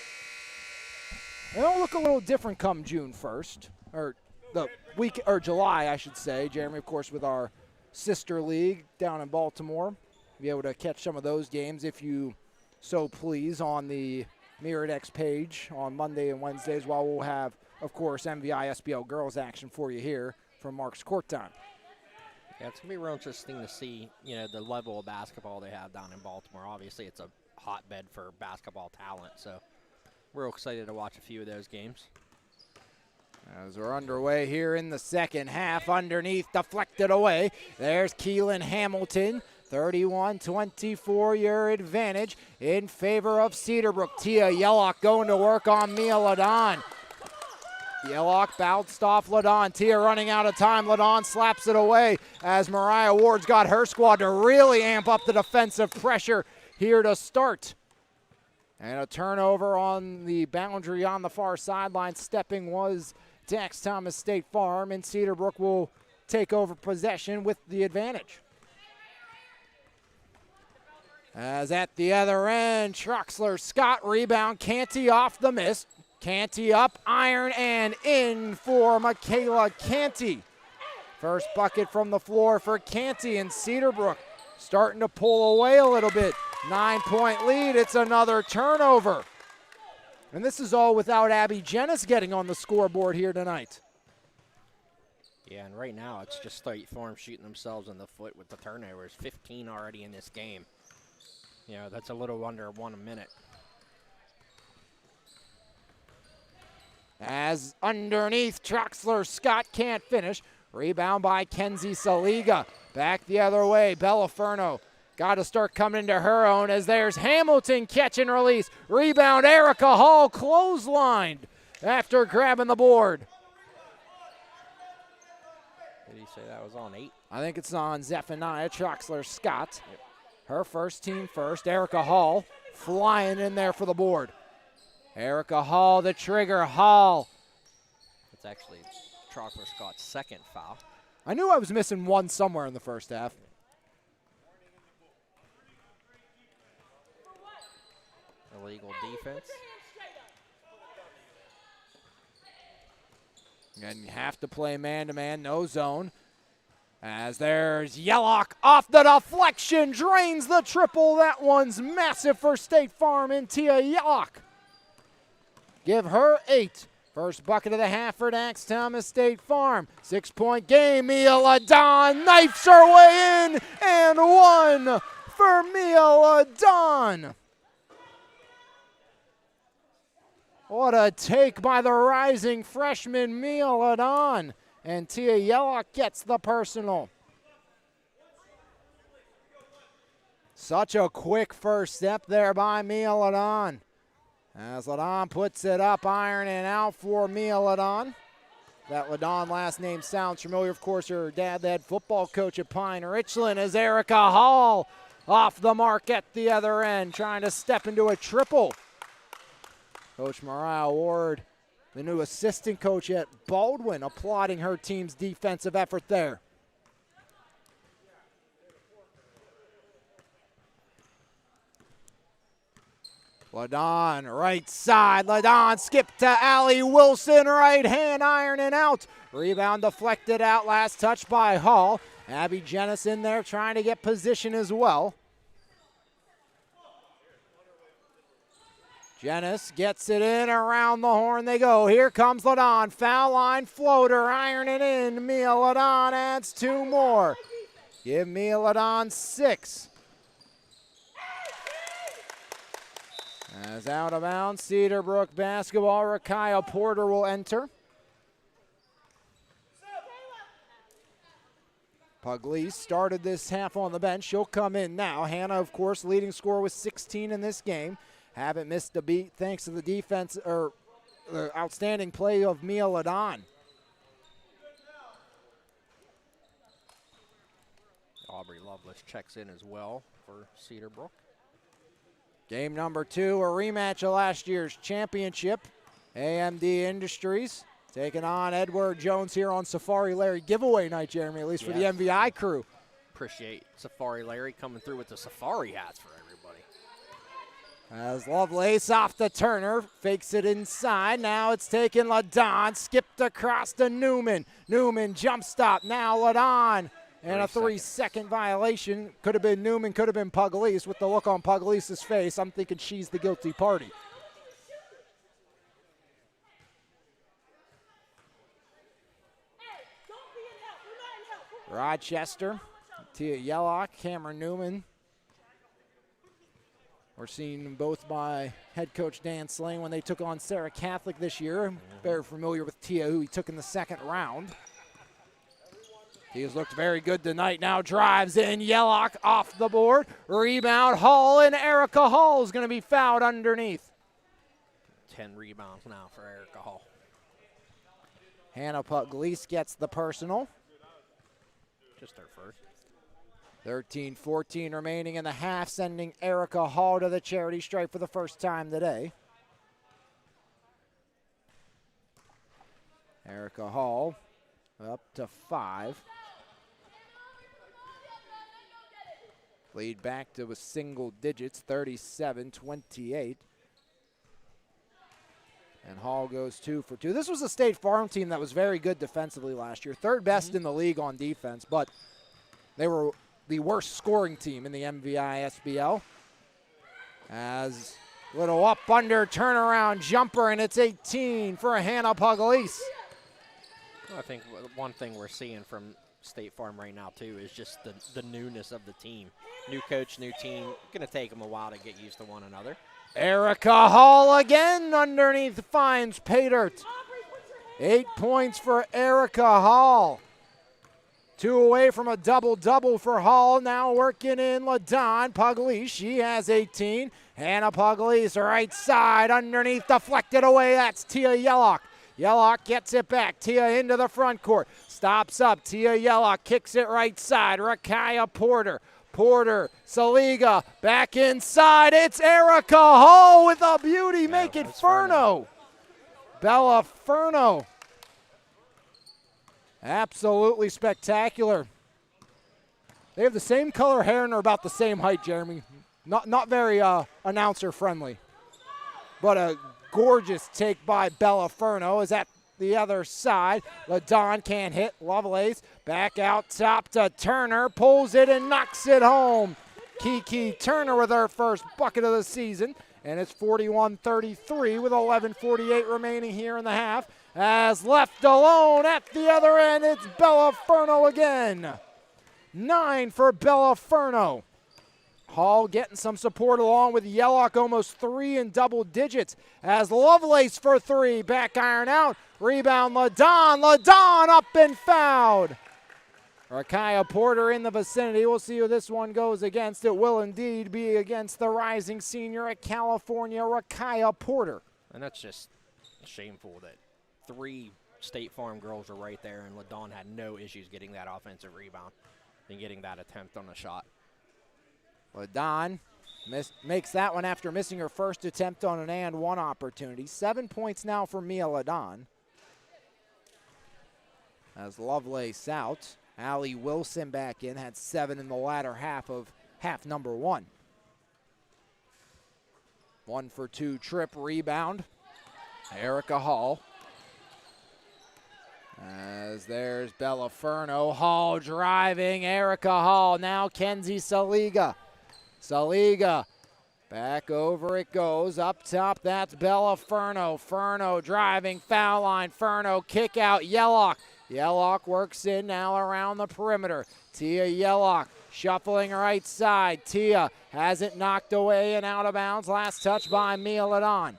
It'll look a little different come June 1st, or the week, or July, I should say. Jeremy, of course, with our sister league down in Baltimore. Be able to catch some of those games if you so please on the Mirrored X page on Monday and Wednesdays, while we'll have, of course, MVISBL girls action for you here from Mark's Court Time. Yeah, it's going to be real interesting to see, the level of basketball they have down in Baltimore. Obviously, it's a hotbed for basketball talent, so we're excited to watch a few of those games. As we're underway here in the second half, underneath, deflected away. There's Keelan Hamilton, 31-24, your advantage in favor of Cedarbrook. Tia Yellock going to work on Mia Ladon. Yellock bounced off Ladon. Tia running out of time. Ladon slaps it away as Mariah Ward's got her squad to really amp up the defensive pressure here to start. And a turnover on the boundary on the far sideline. Stepping was Dax Thomas State Farm, and Cedarbrook will take over possession with the advantage. As at the other end, Troxler Scott rebound. Canty off the miss. Canty up, iron, and in for Michaela Canty. First bucket from the floor for Canty, and Cedarbrook starting to pull away a little bit. 9-point lead. It's another turnover. And this is all without Abby Jennis getting on the scoreboard here tonight. Yeah, and right now it's just State Farm shooting themselves in the foot with the turnovers. 15 already in this game. That's a little under 1 a minute. As underneath, Troxler Scott can't finish. Rebound by Kenzie Saliga. Back the other way, Bella Furno. Got to start coming into her own as there's Hamilton catch and release. Rebound, Erica Hall clotheslined after grabbing the board. Did he say that was on 8? I think it's on Zephaniah Troxler Scott. Yep. Her first, team first. Erica Hall flying in there for the board. Erica Hall, the trigger. Hall. It's actually Trotler Scott's second foul. I knew I was missing one somewhere in the first half. Illegal defense. And you have to play man-to-man, no zone. As there's Yellock off the deflection, drains the triple. That one's massive for State Farm and Tia Yellock. Give her 8. First bucket of the half for Dax Thomas State Farm. 6-point game. Mia Ladon knifes her way in, and 1 for Mia Ladon. What a take by the rising freshman Mia Ladon. And Tia Yellock gets the personal. Such a quick first step there by Mia Ladon. As Ladon puts it up, ironing out for Mia Ladon. That Ladon last name sounds familiar. Of course, her dad, the head football coach at Pine Richland, is Erica Hall off the mark at the other end, trying to step into a triple. Coach Mariah Ward, the new assistant coach at Baldwin, applauding her team's defensive effort there. Ladon, right side. Ladon skip to Allie Wilson, right hand ironing out. Rebound deflected out, last touch by Hall. Abby Jennis in there trying to get position as well. Jennis gets it in, around the horn they go. Here comes Ladon, foul line floater, ironing in. Mia Ladon adds 2 more. Give Mia Ladon 6. As out of bounds, Cedarbrook basketball, Rakaya Porter will enter. Pugliese started this half on the bench. She'll come in now. Hannah, of course, leading scorer with 16 in this game. Haven't missed a beat thanks to the defense, or the outstanding play of Mia Ladon. Aubrey Lovelace checks in as well for Cedarbrook. Game number 2, a rematch of last year's championship. AMD Industries taking on Edward Jones here on Safari Larry giveaway night, Jeremy, at least for the MVI crew. Appreciate Safari Larry coming through with the Safari hats for everybody. As Lovelace off the Turner, fakes it inside. Now it's taken Ladon, skipped across to Newman. Newman jump stop, now Ladon. And a 3-second violation. Could have been Newman, could have been Pugliese. With the look on Pugliese's face, I'm thinking she's the guilty party. Rochester, Tia Yellock, Cameron Newman. We're seeing them both by head coach Dan Slane when they took on Sarah Catholic this year. Very familiar with Tia, who he took in the second round. Tia's looked very good tonight. Now drives in, Yellock off the board. Rebound, Hall, and Erica Hall is going to be fouled underneath. 10 rebounds now for Erica Hall. Hannah Pugliese gets the personal. Just her first. 13-14 remaining in the half, sending Erica Hall to the charity stripe for the first time today. Erica Hall up to 5. Lead back to a single digits, 37-28. And Hall goes 2 for 2. This was a State Farm team that was very good defensively last year. Third best in the league on defense, but they were the worst scoring team in the MVISBL. As little up under turnaround jumper, and it's 18 for Hannah Pugliese. I think one thing we're seeing from State Farm right now, too, is just the newness of the team. New coach, new team. Going to take them a while to get used to one another. Erica Hall again underneath, finds Paydirt. 8 points for Erica Hall. 2 away from a double-double for Hall. Now working in Ladon Pugliese. She has 18. Hannah Pugliese, right side, underneath, deflected away. That's Tia Yellock. Yellock gets it back. Tia into the front court. Stops up. Tia Yellock kicks it right side. Rakaya Porter Porter, Saliga, back inside. It's Erica Hall with a beauty. Make it Furno. Bella Furno. Absolutely spectacular. They have the same color hair and are about the same height, Jeremy. Not very announcer friendly. But a gorgeous take by Bella Furno is at the other side. LaDon can't hit. Lovelace back out top to Turner. Pulls it and knocks it home. Kiki Turner with her first bucket of the season. And it's 41-33 with 11:48 remaining here in the half. As left alone at the other end, it's Bella Furno again. 9 for Bella Furno. Hall getting some support along with Yellock, almost 3 in double digits. As Lovelace for 3, back iron out. Rebound LaDon. LaDon up and fouled. Rakaya Porter in the vicinity. We'll see who this one goes against. It will indeed be against the rising senior at California, Rakaya Porter. And that's just shameful that 3 State Farm girls are right there, and LaDon had no issues getting that offensive rebound and getting that attempt on the shot. LaDon makes that one after missing her first attempt on an and one opportunity. 7 points now for Mia LaDon. As Lovelace out. Allie Wilson back in, had 7 in the latter half of half number 1. 1 for 2 trip rebound. Erica Hall. As there's Bella Furno. Hall driving. Erica Hall. Now Kenzie Saliga. Saliga. Back over it goes. Up top, that's Bella Furno. Furno driving. Foul line. Furno kick out. Yellock. Yellock works in now around the perimeter. Tia Yellock shuffling right side. Tia has it knocked away and out of bounds. Last touch by Mia LaDon.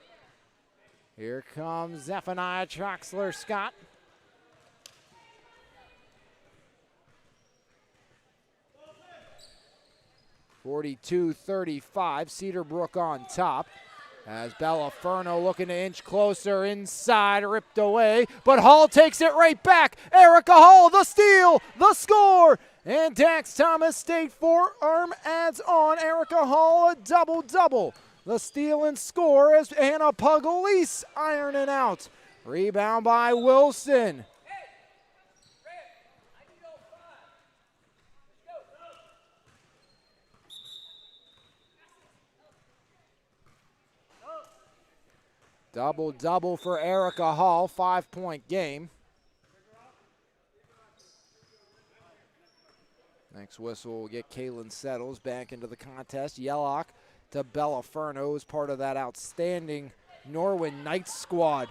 Here comes Zephaniah Troxler-Scott. .42-35, Cedarbrook on top. As Bella Furno looking to inch closer inside, ripped away, but Hall takes it right back. Erica Hall, the steal, the score, and Dax Thomas State forearm adds on. Erica Hall a double-double. The steal and score as Anna Puglisi ironing out. Rebound by Wilson. Double-double for Erica Hall, 5-point game. Next whistle will get Kaylin Settles back into the contest. Yellock to Bella Furno as part of that outstanding Norwin Knights squad.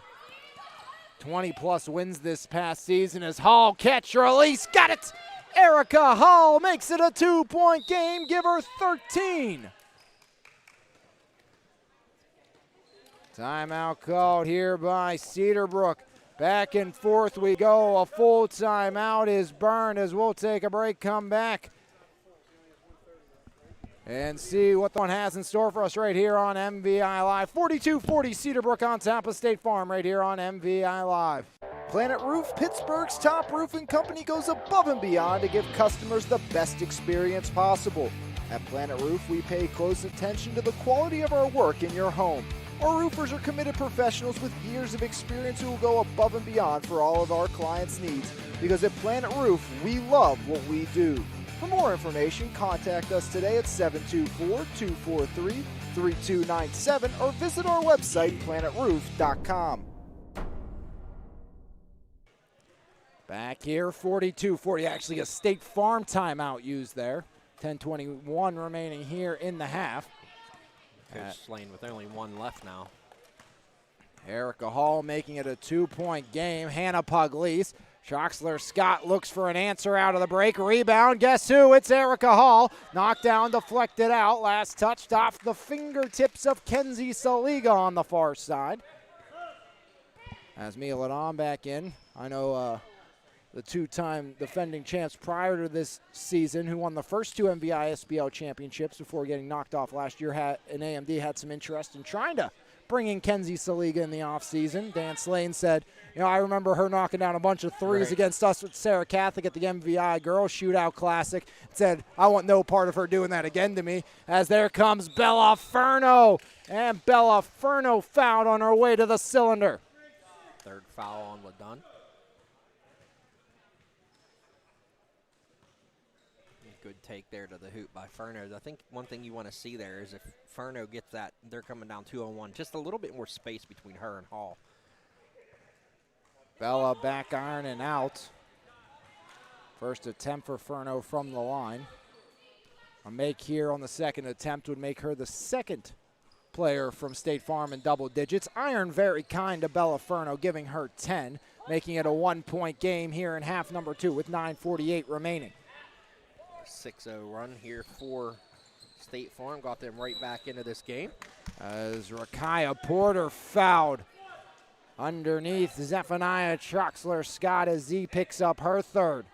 20-plus wins this past season as Hall catch release, got it! Erica Hall makes it a 2-point game, give her 13. Timeout called here by Cedarbrook. Back and forth we go. A full timeout is burned as we'll take a break, come back, and see what the one has in store for us right here on MVI Live. 42-40 Cedarbrook on top of State Farm right here on MVI Live. Planet Roof, Pittsburgh's top roofing company, goes above and beyond to give customers the best experience possible. At Planet Roof, we pay close attention to the quality of our work in your home. Our roofers are committed professionals with years of experience who will go above and beyond for all of our clients' needs. Because at Planet Roof, we love what we do. For more information, contact us today at 724-243-3297 or visit our website, planetroof.com. Back here, 42-40, actually a State Farm timeout used there. 10:21 remaining here in the half. Coach Slane with only 1 left now. Erica Hall making it a 2-point game. Hannah Puglisi. Troxler-Scott looks for an answer out of the break. Rebound, guess who? It's Erica Hall. Knocked down, deflected out. Last touched off the fingertips of Kenzie Saliga on the far side. As Mia LaDon back in. I know the 2-time defending champs prior to this season, who won the first 2 MVISBL championships before getting knocked off last year, in AMD, had some interest in trying to bringing Kenzie Saliga in the offseason. Dan Slane said, I remember her knocking down a bunch of threes against us with Sarah Catholic at the MVI Girls Shootout Classic. Said, I want no part of her doing that again to me. As there comes Bella Furno. And Bella Furno fouled on her way to the cylinder. Third foul on LaDunn. Good take there to the hoop by Furno. I think one thing you want to see there is if Furno gets that, they're coming down 2-on-1, just a little bit more space between her and Hall. Bella back iron and out. First attempt for Furno from the line. A make here on the second attempt would make her the second player from State Farm in double digits. Iron very kind to Bella Furno, giving her 10, making it a 1-point game here in half number 2 with 9:48 remaining. 6-0 run here for State Farm, got them right back into this game. As Rakaya Porter fouled underneath Zephaniah Troxler-Scott as Z picks up her third.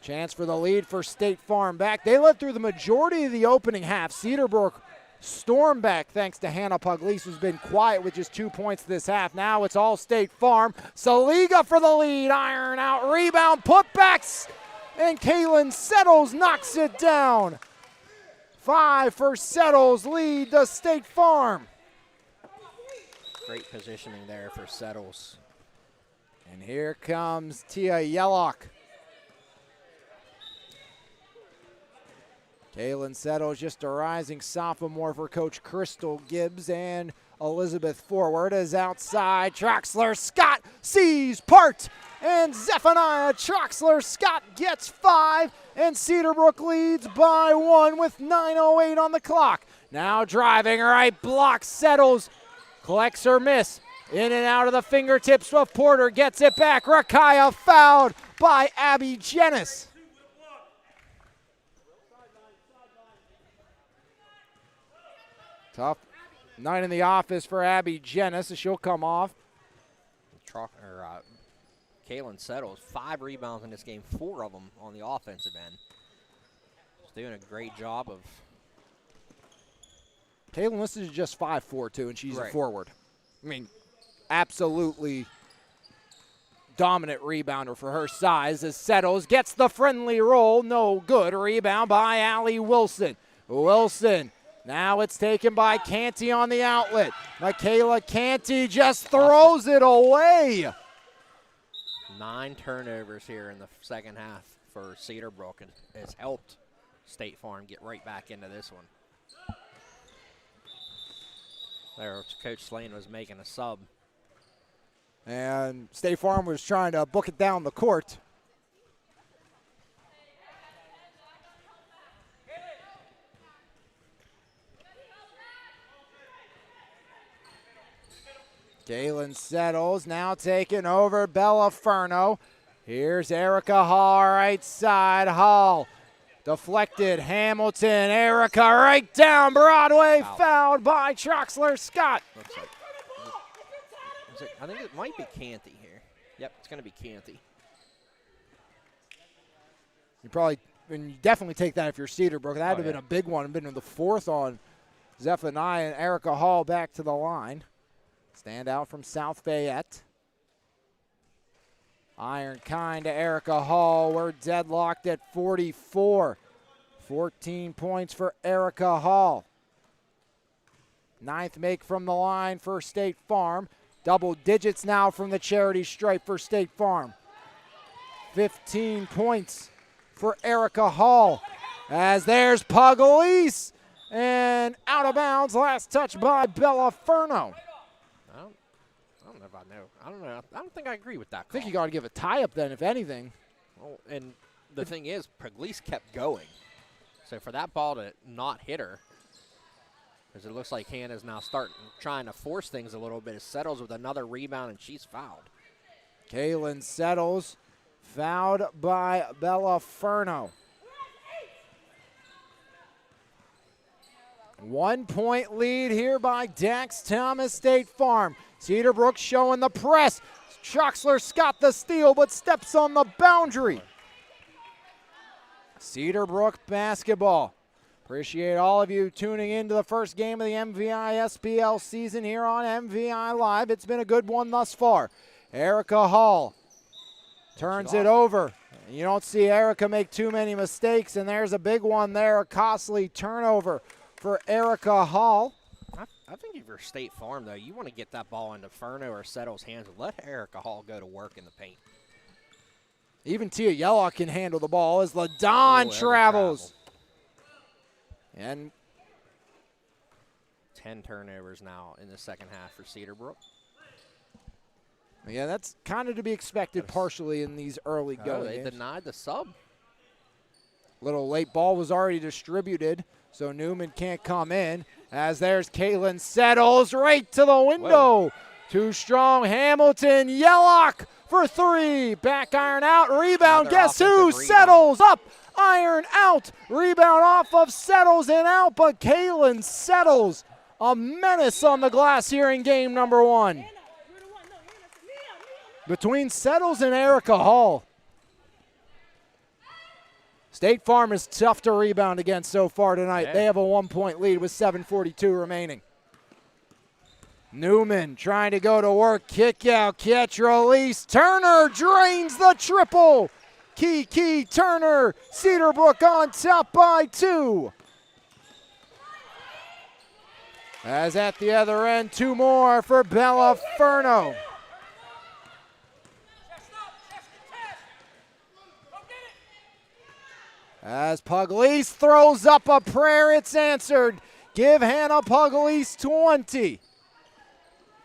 Chance for the lead for State Farm back. They led through the majority of the opening half. Cedarbrook stormed back thanks to Hannah Pugliese, who's been quiet with just 2 points this half. Now it's all State Farm. Saliga for the lead. Iron out. Rebound. Putbacks. And Kaylin Settles knocks it down. 5 for Settles. Lead to State Farm. Great positioning there for Settles. And here comes Tia Yellock. Kaylin Settles, just a rising sophomore for Coach Crystal Gibbs, and Elizabeth Forward is outside. Troxler-Scott sees part, and Zephaniah Troxler-Scott gets 5, and Cedarbrook leads by 1 with 9:08 on the clock. Now driving right block, Settles collects her miss. In and out of the fingertips of Porter, gets it back. Rakaya fouled by Abby Jennis. Tough night in the office for Abby Jennis, as she'll come off. Kaylin Settles, 5 rebounds in this game, 4 of them on the offensive end. She's doing a great job of. Kaylin listed is just 5'4", too, and she's a forward. I mean, absolutely dominant rebounder for her size as Settles gets the friendly roll. No good. Rebound by Allie Wilson. Wilson. Now it's taken by Canty on the outlet. Michaela Canty just throws it away. 9 turnovers here in the second half for Cedarbrook, and has helped State Farm get right back into this one. There, Coach Slane was making a sub. And State Farm was trying to book it down the court. Kaylin Settles now taking over Bella Furno. Here's Erica Hall right side. Hall deflected. Hamilton. Erica right down Broadway. Fouled by Troxler-Scott. Looks like, I think it might be Canty here. Yep, it's going to be Canty. You definitely take that if you're Cedarbrook. That would have been a big one. Been the 4th on Zephaniah, and Erica Hall back to the line. Stand out from South Fayette. Iron kind to Erica Hall. We're deadlocked at 44. 14 points for Erica Hall. 9th make from the line for State Farm. Double digits now from the charity stripe for State Farm. 15 points for Erica Hall. As there's Pugliese. And out of bounds. Last touch by Bella Furno. I don't know. I don't think I agree with that call. I think you got to give a tie-up then, if anything. Well, and the thing is, Pugliese kept going. So for that ball to not hit her, because it looks like Hannah's now trying to force things a little bit. It settles with another rebound, and she's fouled. Kaylin Settles, fouled by Bella Furno. 1-point lead here by Dax Thomas State Farm. Cedarbrook showing the press. Troxler-Scott the steal, but steps on the boundary. Cedarbrook basketball. Appreciate all of you tuning in to the first game of the MVISBL season here on MVI Live. It's been a good one thus far. Erica Hall turns it over. You don't see Erica make too many mistakes, and there's a big one there, a costly turnover for Erica Hall. I think if you're State Farm, though, you want to get that ball into Furno or Settle's hands and let Erica Hall go to work in the paint. Even Tia Yellock can handle the ball as LaDon travels. And 10 turnovers now in the second half for Cedarbrook. Yeah, that's kind of to be expected partially in these early games. They denied the sub. Little late ball was already distributed, so Newman can't come in. As there's Kaylin Settles right to the window. Whoa. Too strong, Hamilton, Yellock for three. Back iron out, rebound, Another guess who? offensive rebound. Settles up, iron out. Rebound off of Settles and out, but Kaylin Settles, a menace on the glass here in game number one. Between Settles and Erica Hall, State Farm is tough to rebound against so far tonight. Yeah. They have a 1-point lead with 7:42 remaining. Newman trying to go to work, kick out, catch, release. Turner drains the triple. Kiki Turner, Cedarbrook on top by 2. As at the other end, 2 more for Bella Furno. As Pugliese throws up a prayer, it's answered. Give Hannah Pugliese 20.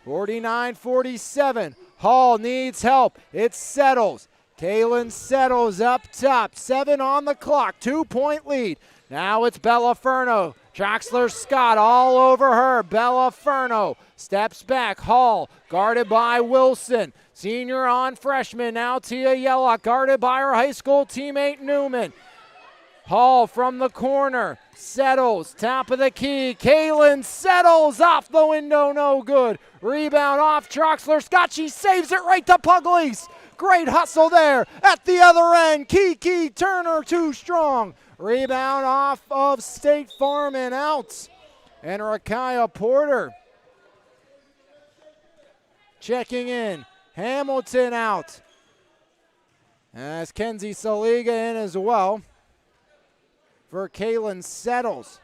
49-47. Hall needs help. It settles. Kaylin Settles up top. 7 on the clock. 2-point lead. Now it's Bella Furno. Traxler Scott all over her. Bella Furno steps back. Hall guarded by Wilson. Senior on freshman. Now Tia Yellock guarded by her high school teammate Newman. Hall from the corner, Settles, top of the key. Kaylin Settles off the window, no good. Rebound off Troxler Scott, she saves it right to Pugliese. Great hustle there at the other end. Kiki Turner too strong. Rebound off of State Farm and out. And Rakaya Porter checking in. Hamilton out. As Kenzie Saliga in as well for Kaylin Settles.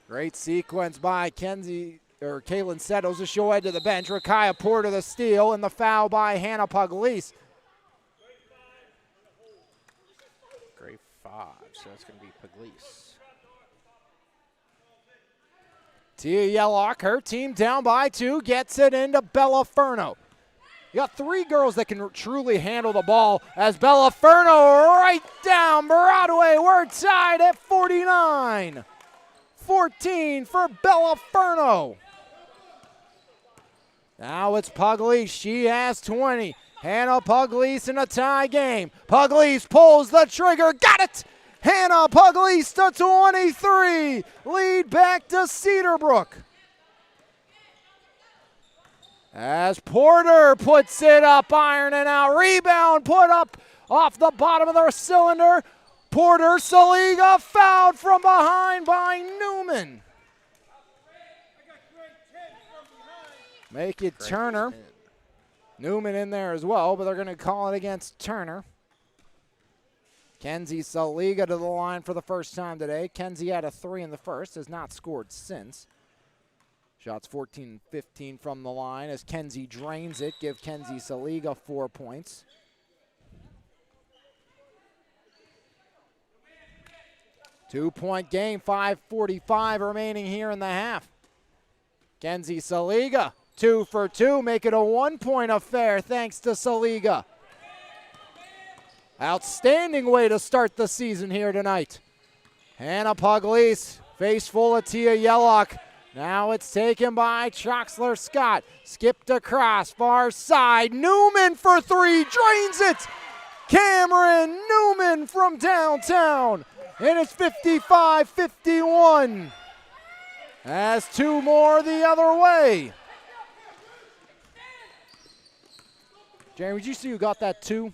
Great sequence by Kaylin Settles to show head to the bench. Rakaya Porter the steal and the foul by Hannah Pugliese. Grade 5, so that's going to be Pugliese. Tia Yellock, her team down by 2, gets it into Bella Furno. You got 3 girls that can truly handle the ball as Bella Furno right down Broadway. We're tied at 49. 14 for Bella Furno. Now it's Pugliese. She has 20. Hannah Pugliese in a tie game. Pugliese pulls the trigger. Got it! Hannah Pugliese to 23. Lead back to Cedarbrook. As Porter puts it up, iron and out. Rebound put up off the bottom of the cylinder. Porter, Saliga fouled from behind by Newman. Make it Turner. Newman in there as well, but they're going to call it against Turner. Kenzie Saliga to the line for the first time today. Kenzie had a 3 in the first, has not scored since. Shots 14-15 from the line as Kenzie drains it. Give Kenzie Saliga 4 points. Two-point game, 5:45 remaining here in the half. Kenzie Saliga, 2 for 2, make it a 1-point affair thanks to Saliga. Outstanding way to start the season here tonight. Hannah Pugliese, face full of Tia Yellock. Now it's taken by Troxler Scott. Skipped across, far side. Newman for 3, drains it. Cameron Newman from downtown. And it's 55-51. As 2 more the other way. Jeremy, did you see who got that 2?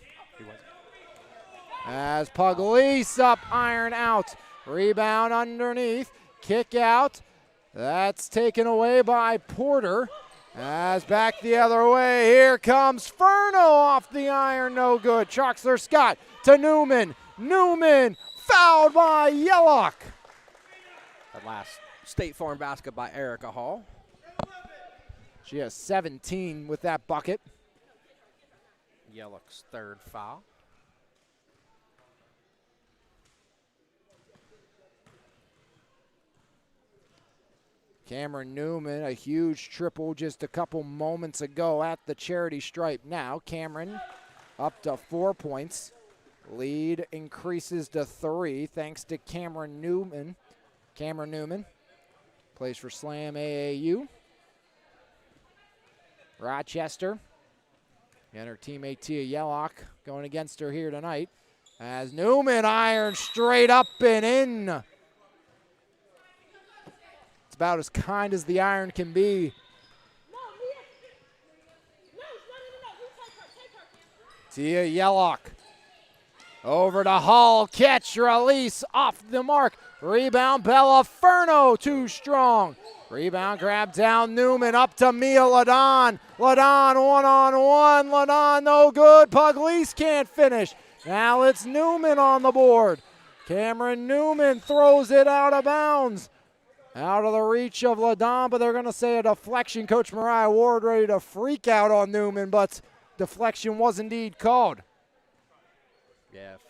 As Puglise up, iron out. Rebound underneath, kick out. That's taken away by Porter. As back the other way, here comes Furno off the iron, no good. Troxler Scott to Newman. Newman fouled by Yellock. The last State Farm basket by Erica Hall. She has 17 with that bucket. Yellock's third foul. Cameron Newman, a huge triple just a couple moments ago at the charity stripe. Now Cameron up to 4 points. Lead increases to 3 thanks to Cameron Newman. Cameron Newman plays for Slam AAU. Rochester. And her teammate Tia Yellock going against her here tonight. As Newman irons straight up and in. About as kind as the iron can be. Tia Yellock. Over to Hall. Catch, release, off the mark. Rebound, Bella Furno, too strong. Rebound, grab down, Newman, up to Mia Ladon. Ladon one-on-one. Ladon no good. Puglise can't finish. Now it's Newman on the board. Cameron Newman throws it out of bounds. Out of the reach of Ladon, but they're going to say a deflection. Coach Mariah Ward ready to freak out on Newman, but deflection was indeed called. Yeah, if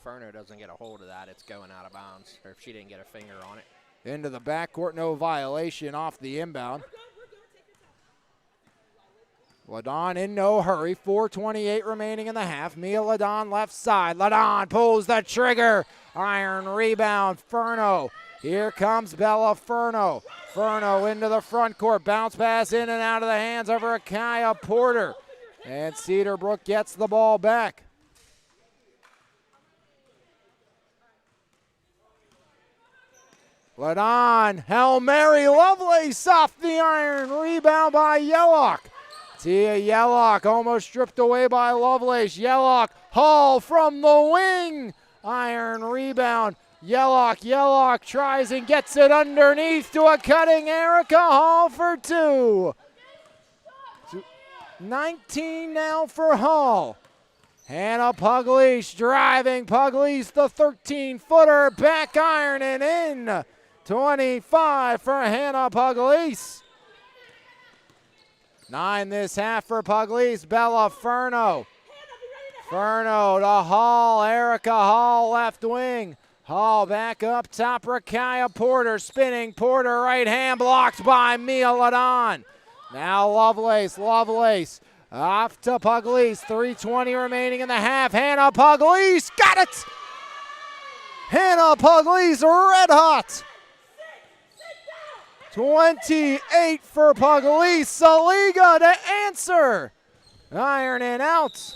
Furno doesn't get a hold of that, it's going out of bounds, or if she didn't get a finger on it. Into the backcourt, no violation off the inbound. Ladon in no hurry, 4:28 remaining in the half. Mia Ladon left side. Ladon pulls the trigger. Iron rebound, Furno. Here comes Bella Furno. Furno into the front court. Bounce pass in and out of the hands of Rakaya Porter. And Cedarbrook gets the ball back. Ladon, Hail Mary, Lovelace off the iron. Rebound by Yellock. Tia Yellock almost stripped away by Lovelace. Yellock, Hall from the wing. Iron rebound. Yellock tries and gets it underneath to a cutting Erica Hall for 2. 19 now for Hall. Hannah Puglise driving. Puglise the 13-footer. Back iron and in. 25 for Hannah Puglise. 9 this half for Puglise. Bella Furno. Furno to Hall. Erica Hall left wing. Hall back up top. Rakaya Porter spinning. Porter right hand blocked by Mia Ladon. Now Lovelace off to Puglise. 3:20 remaining in the half. Hannah Puglise got it. Hannah Puglise red hot. 28 for Puglise. Saliga to answer. Iron and out.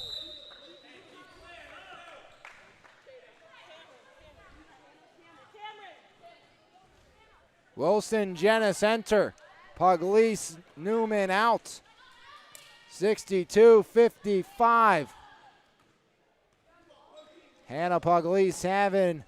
Wilson Jennings enter. Puglise Newman out. 62-55. Hannah Puglise having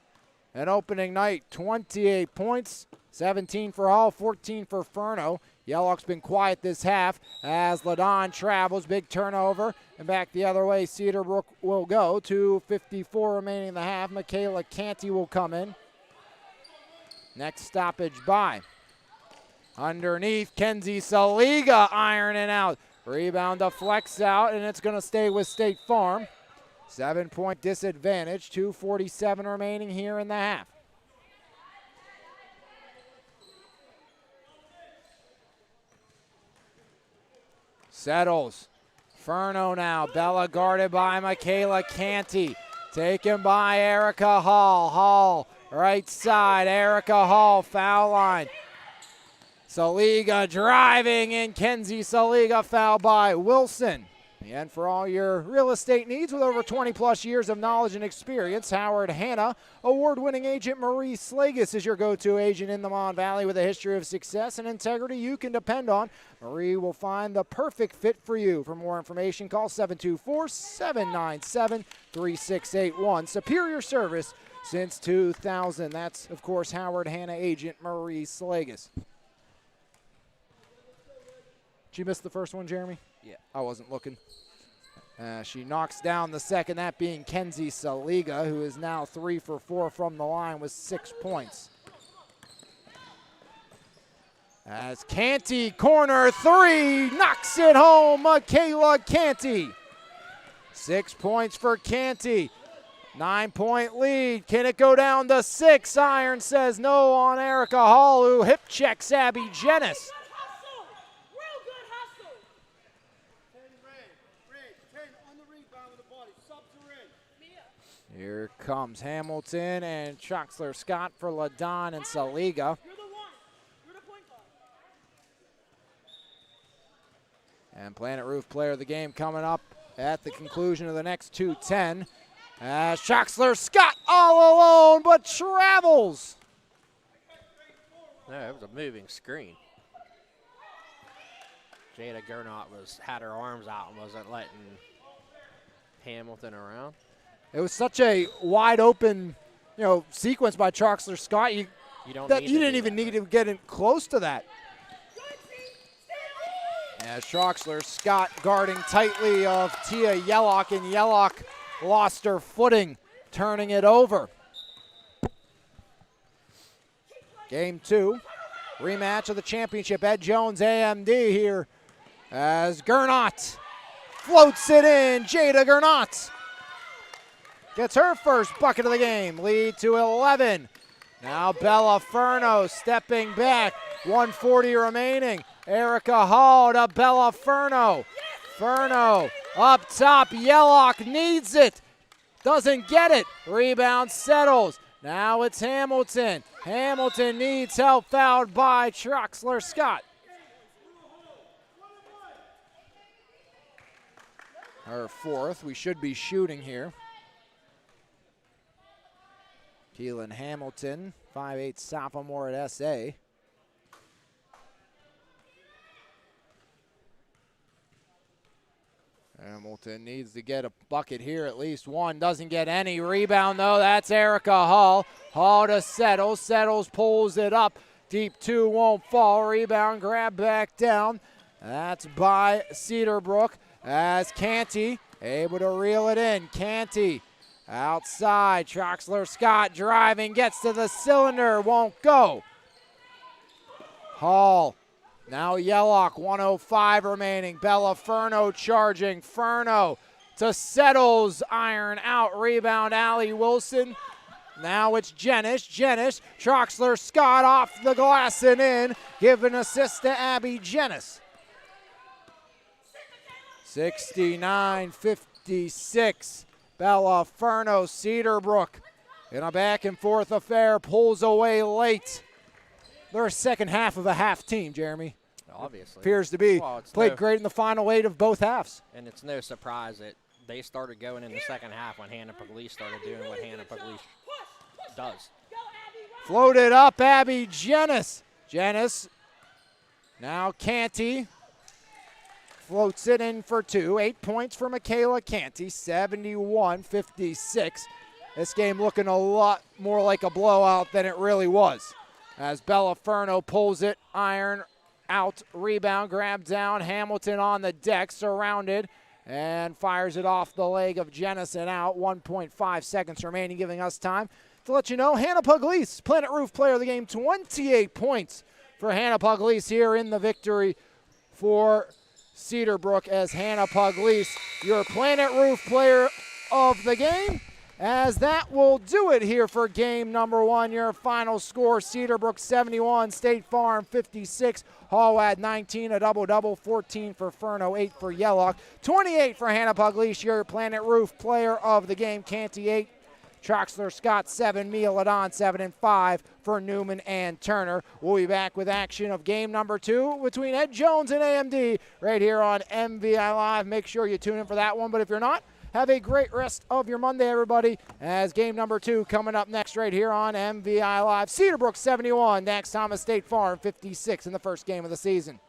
an opening night. 28 points. 17 for Hall, 14 for Furno. Yellock's been quiet this half as Ladon travels. Big turnover. And back the other way, Cedarbrook will go. 2:54 remaining in the half. Michaela Canty will come in. Next stoppage by. Underneath, Kenzie Saliga ironing out. Rebound to flex out, and it's going to stay with State Farm. 7-point disadvantage, 2:47 remaining here in the half. Settles. Furno now. Bella guarded by Michaela Canty. Taken by Erica Hall. Hall, right side. Erica Hall, foul line. Saliga driving in. Kenzie Saliga fouled by Wilson. And for all your real estate needs with over 20-plus years of knowledge and experience, Howard Hanna, award-winning agent Marie Slagus is your go-to agent in the Mon Valley with a history of success and integrity you can depend on. Marie will find the perfect fit for you. For more information, call 724-797-3681. Superior service since 2000. That's, of course, Howard Hanna agent Marie Slagus. Did you miss the first one, Jeremy? Yeah. I wasn't looking. She knocks down the second, that being Kenzie Saliga, who is now 3 for 4 from the line with 6 points. As Canty, corner 3, knocks it home, Michaela Canty. 6 points for Canty. 9-point lead. Can it go down to 6? Iron says no on Erica Hall, who hip checks Abby Jenis. Here comes Hamilton and Troxler Scott for LaDon and Saliga. And Planet Roof player of the game coming up at the conclusion of the next 2:10. As Troxler Scott all alone, but travels. No, it was a moving screen. Jada Gernot had her arms out and wasn't letting Hamilton around. It was such a wide open, sequence by Troxler Scott. You didn't even need to get in close to that. As Troxler Scott guarding tightly of Tia Yellock, and Yellock lost her footing, turning it over. Game 2, rematch of the championship. Ed Jones AMD here as Gernot floats it in. Jada Gernot gets her first bucket of the game, lead to 11. Now Bella Furno stepping back, 1:40 remaining. Erica Hall to Bella Furno. Furno up top, Yellock needs it, doesn't get it. Rebound settles. Now it's Hamilton. Hamilton needs help, fouled by Troxler Scott. Her fourth, we should be shooting here. Keelan Hamilton, 5'8" sophomore at SA. Hamilton needs to get a bucket here, at least one. Doesn't get any. Rebound, though. That's Erica Hall. Hall to Settles. Settles pulls it up. Deep 2 won't fall. Rebound, grab back down. That's by Cedarbrook as Canty able to reel it in. Canty outside. Troxler Scott driving. Gets to the cylinder. Won't go. Hall. Now Yellock, 1:05 remaining. Bella Furno charging. Furno to Settles. Iron out. Rebound, Allie Wilson. Now it's Jenish. Jenish. Troxler Scott off the glass and in. Give an assist to Abby Jenis. 69-56. Bella Furno, Cedarbrook in a back and forth affair. Pulls away late. They're a second half of a half team, Jeremy. Obviously. Appears to be. Well, played great in the final 8 of both halves. And it's no surprise that they started going in the second half when Hannah Pugliese started doing what Hannah Pugliese does. Floated up, Abby Jenis. Jenis. Now Canty. Floats it in for 2. 8 points for Michaela Canty. 71-56. This game looking a lot more like a blowout than it really was. As Bella Furno pulls it, Iron out, rebound, grab down, Hamilton on the deck, surrounded, and fires it off the leg of Jennison out. 1.5 seconds remaining, giving us time to let you know Hannah Pugliese, Planet Roof player of the game, 28 points for Hannah Pugliese here in the victory for Cedarbrook as Hannah Pugliese, your Planet Roof player of the game. As that will do it here for game number 1. Your final score, Cedarbrook 71, State Farm 56. Hallwad 19, a double-double, 14 for Furno, 8 for Yellock, 28 for Hannah Pugliese, your Planet Roof player of the game. Canty 8, Troxler, Scott 7, Mealadon 7 and 5 for Newman and Turner. We'll be back with action of game number 2 between Ed Jones and AMD right here on MVI Live. Make sure you tune in for that one, but if you're not, have a great rest of your Monday, everybody, as game number 2 coming up next right here on MVI Live. Cedarbrook 71, Dax Thomas State Farm 56 in the first game of the season.